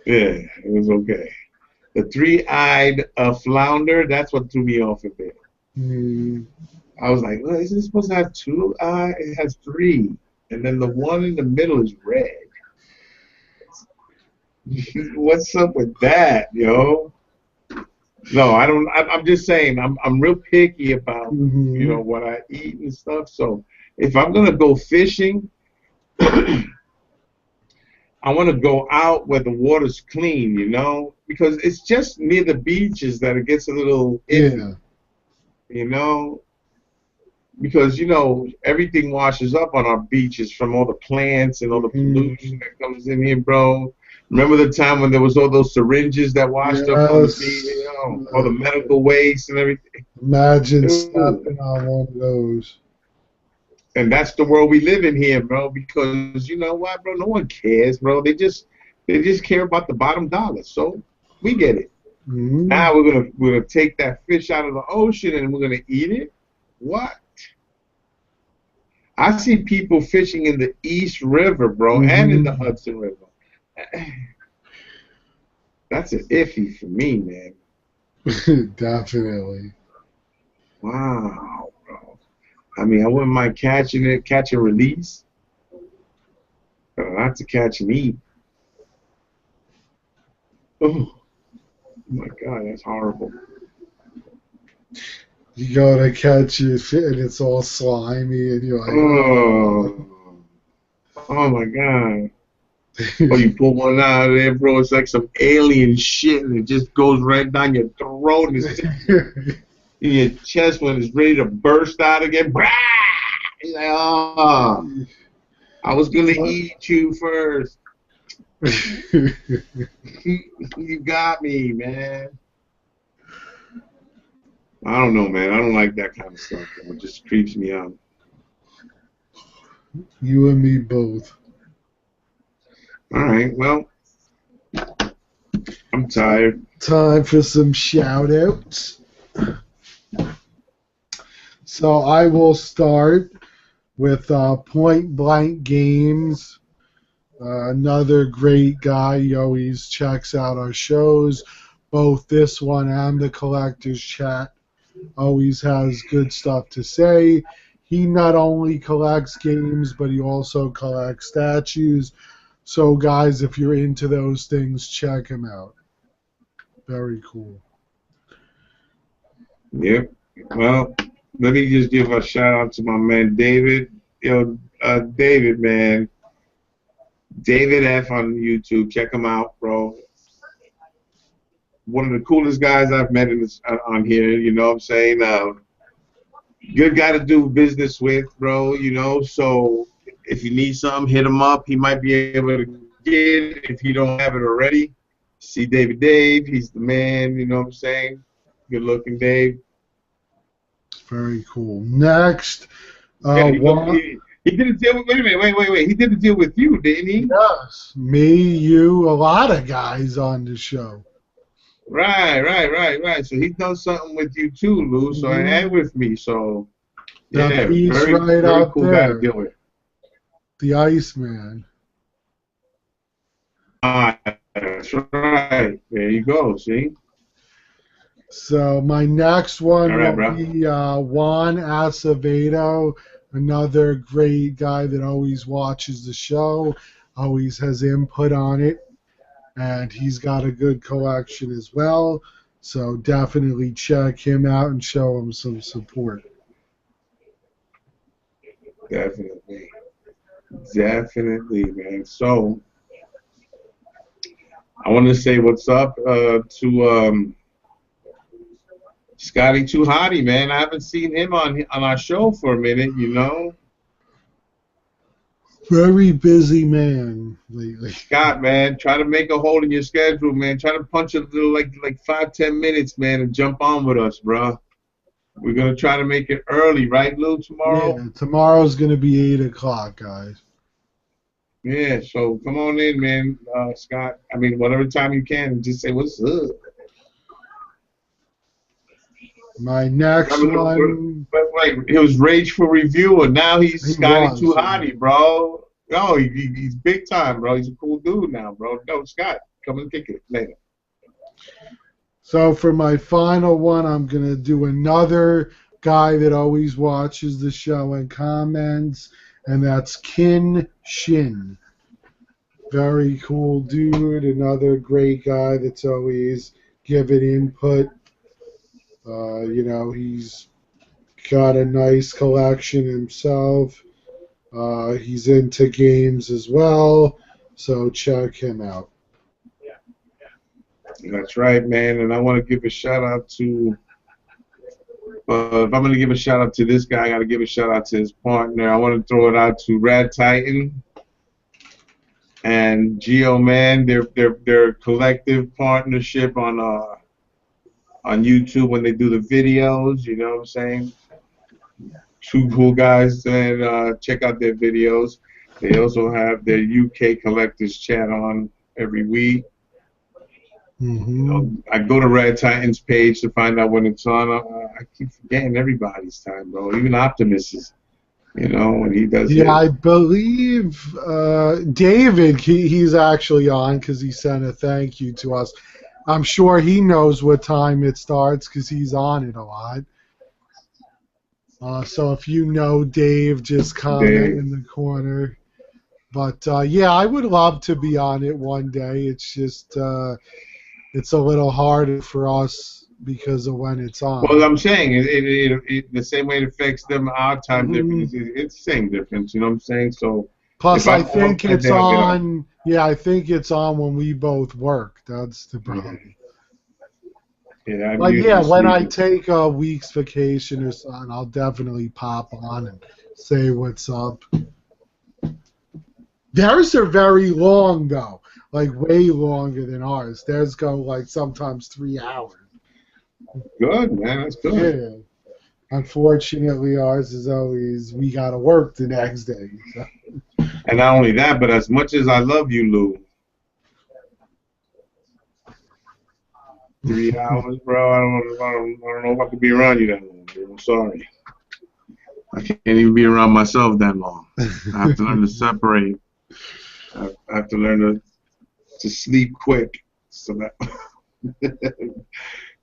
Yeah, it was okay. The 3-eyed flounder, that's what threw me off a bit. I was like, well, isn't it supposed to have 2 eyes? It has 3. And then the one in the middle is red. What's up with that, yo? No, I don't. I'm just saying, I'm real picky about, you know, what I eat and stuff. So if I'm going to go fishing, I want to go out where the water's clean, you know, because it's just near the beaches that it gets a little iffy, you know, because, you know, everything washes up on our beaches from all the plants and all the pollution that comes in here, bro. Remember the time when there was all those syringes that washed up on the feet, Yes. all the medical waste and everything. Imagine Dude. stepping on one of those. And that's the world we live in here, bro. Because you know what, bro? No one cares, bro. They just care about the bottom dollar. So we get it. Mm-hmm. Now we're gonna take that fish out of the ocean and we're gonna eat it. What? I see people fishing in the East River, bro, and in the Mm-hmm. Hudson River. That's an iffy for me, man. Definitely. Wow, bro. I mean, I wouldn't mind catching it, catch and release, but not to catch and eat. Oh my God, that's horrible. You go to catch it and it's all slimy and you're like, Oh, oh my God. Oh, you pull one out of there, bro. It's like some alien shit, and it just goes right down your throat and it's in your chest when it's ready to burst out again. You're like, oh, I was gonna eat you first. You got me, man. I don't know, man. I don't like that kind of stuff. It just creeps me out. You and me both. All right, well, I'm tired. Time for some shout-outs. So I will start with Point Blank Games. Another great guy. He always checks out our shows. Both this one and the Collector's Chat. Always has good stuff to say. He not only collects games, but he also collects statues. So, guys, if you're into those things, check him out. Very cool. Yep. Well, let me just give a shout out to my man David. David, man. David F on YouTube. Check him out, bro. One of the coolest guys I've met on here. You know what I'm saying? Good guy to do business with, bro. You know, so if you need something, hit him up. He might be able to get it if you don't have it already. See David Dave. He's the man. You know what I'm saying? Good looking Dave. Very cool. Next, Yeah, he did a deal with. Wait a minute. Wait. He did a deal with you, didn't he? Yes, me, you, a lot of guys on the show. Right. So he's done something with you too, Lou. So and with me. So yeah, That piece very, right very up cool there. guy to deal with. The Iceman. That's right. There you go. See. So my next one All right, will be Juan Acevedo, another great guy that always watches the show, always has input on it, and he's got a good collection as well. So definitely check him out and show him some support. Definitely, man. So I want to say what's up to Scotty Too Hottie, man. I haven't seen him on our show for a minute, you know. Very busy man lately. Scott, man, try to make a hole in your schedule, man. Try to punch a little, like 5-10 minutes, man, and jump on with us, bro. We're gonna try to make it early, right, Lou? Tomorrow. Yeah, tomorrow's gonna be 8 o'clock, guys. Yeah, so come on in, man, Scott. I mean, whatever time you can, just say what's up. My next one. But wait, it was Rage for Review, and now he's Scotty Too Hottie, bro. Oh, he's big time, bro. He's a cool dude now, bro. No, Scott, come and kick it later. So for my final one, I'm going to do another guy that always watches the show and comments, and that's Kin Shin. Very cool dude, another great guy that's always giving input. You know, he's got a nice collection himself. He's into games as well, so check him out. That's right, man. And I want to give a shout out to, if I'm going to give a shout out to this guy, I got to give a shout out to his partner. I want to throw it out to Rad Titan. and Geo Man, their collective partnership on YouTube when they do the videos. You know what I'm saying? Two cool guys, and check out their videos. They also have their UK collectors chat on every week. You Mm-hmm. know, I go to Red Titan's page to find out when it's on. I keep forgetting everybody's time, bro. Even Optimus is, you know, when he does Yeah, I his. believe David, he's actually on because he sent a thank you to us. I'm sure he knows what time it starts because he's on it a lot. So if you know Dave, just comment They, in the corner. But yeah, I would love to be on it one day. It's just it's a little harder for us because of when it's well, on. I'm saying the same way it affects them, our time Hmm. difference, it's the same difference. You know what I'm saying? So Plus, if I I go up think that it's day, I'll get on. on. Yeah, I think it's on when we both work. That's the Mhm. problem. Yeah, I'm But yeah, usually when I sleeping. take a week's vacation or something, I'll definitely pop on and say what's up. Theirs are very long though, like way longer than ours. Theirs go like sometimes 3 hours. Good, man. That's good. Yeah. Unfortunately, ours is always we gotta work the next day. So. And not only that, but as much as I love you, Lou, 3 hours, bro. I don't know if I could be around you that long, dude. I'm sorry. I can't even be around myself that long. I have to learn to separate. I have to learn to sleep quick, so that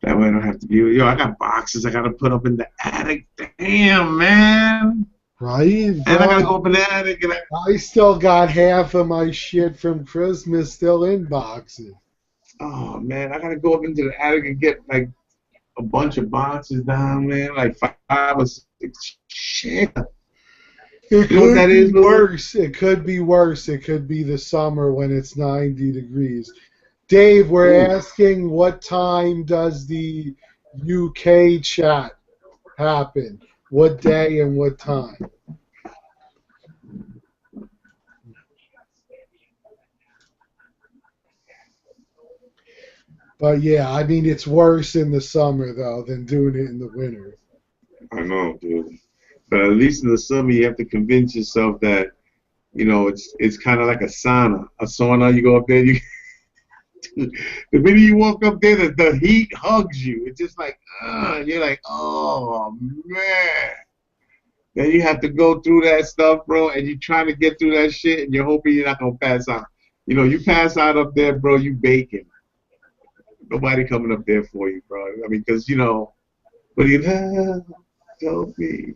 that way I don't have to be. Yo, I got boxes I gotta put up in the attic. Damn, man. Right, And I gotta bro? go up in the attic and I still got half of my shit from Christmas still in boxes. oh man, I gotta go up into the attic and get like a bunch of boxes down, man. Like 5 or 6. Shit. It You know what could that be is, Lou? worse. It could be worse. It could be the summer when it's 90 degrees. Dave, we're Ooh. asking what time does the UK chat happen? What day and what time? But yeah, I mean, it's worse in the summer, though, than doing it in the winter. I know, dude. But at least in the summer, you have to convince yourself that you know it's kind of like a sauna. A sauna, you go up there, you the minute you walk up there, the heat hugs you. It's just like, and you're like, oh man. Then you have to go through that stuff, bro, and you're trying to get through that shit, and you're hoping you're not gonna pass out. You know, you pass out up there, bro, you baking. Nobody coming up there for you, bro. I mean, because you know, what do you help me?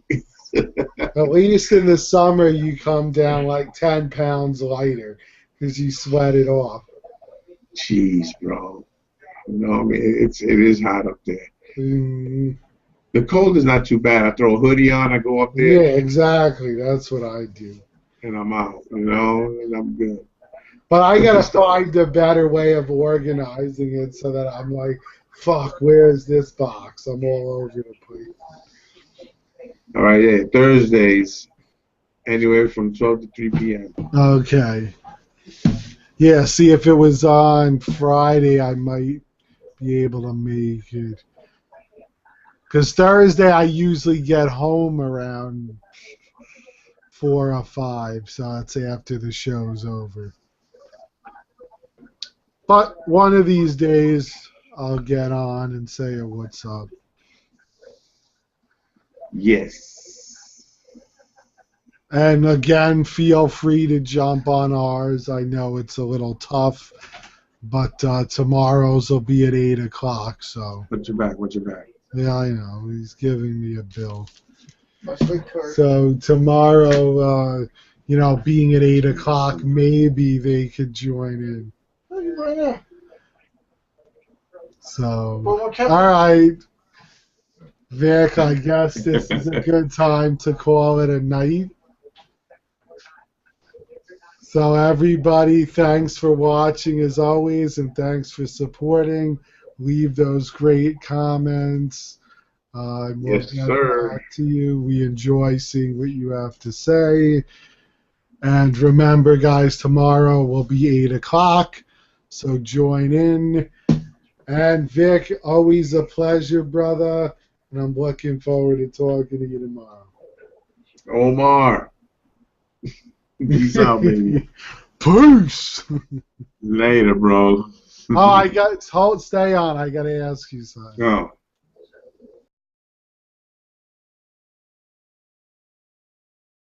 At least in the summer, you come down like 10 pounds lighter because you sweat it off. Jeez, bro. You know, I mean, it is hot up there. Mm, The cold is not too bad. I throw a hoodie on, I go up yeah, there, exactly. That's what I do. and I'm out. You know, and I'm good. But I Put gotta this stuff. find a better way of organizing it so that I'm like, fuck, where is this box? I'm all over the place. All right, yeah. Thursdays, anywhere from 12 to 3 p.m. Okay. Yeah, see, if it was on Friday, I might be able to make it. Because Thursday, I usually get home around 4 or 5, so I'd say after the show's over. But one of these days, I'll get on and say what's up. Yes. And again, feel free to jump on ours. I know it's a little tough, but tomorrow's will be at 8 o'clock, so. What's your back? What's your back? Yeah, I know. He's giving me a bill. So tomorrow, being at 8 o'clock, maybe they could join in. So, all right, Vic, I guess this is a good time to call it a night. So, everybody, thanks for watching as always, and thanks for supporting. Leave those great comments. We'll Yes, get sir. back to you. We enjoy seeing what you have to say. And remember, guys, tomorrow will be 8 o'clock, so join in. And Vic, always a pleasure, brother, and I'm looking forward to talking to you tomorrow. Omar. Peace out, baby. Peace. Later, bro. Oh, stay on. I gotta ask you something. Oh.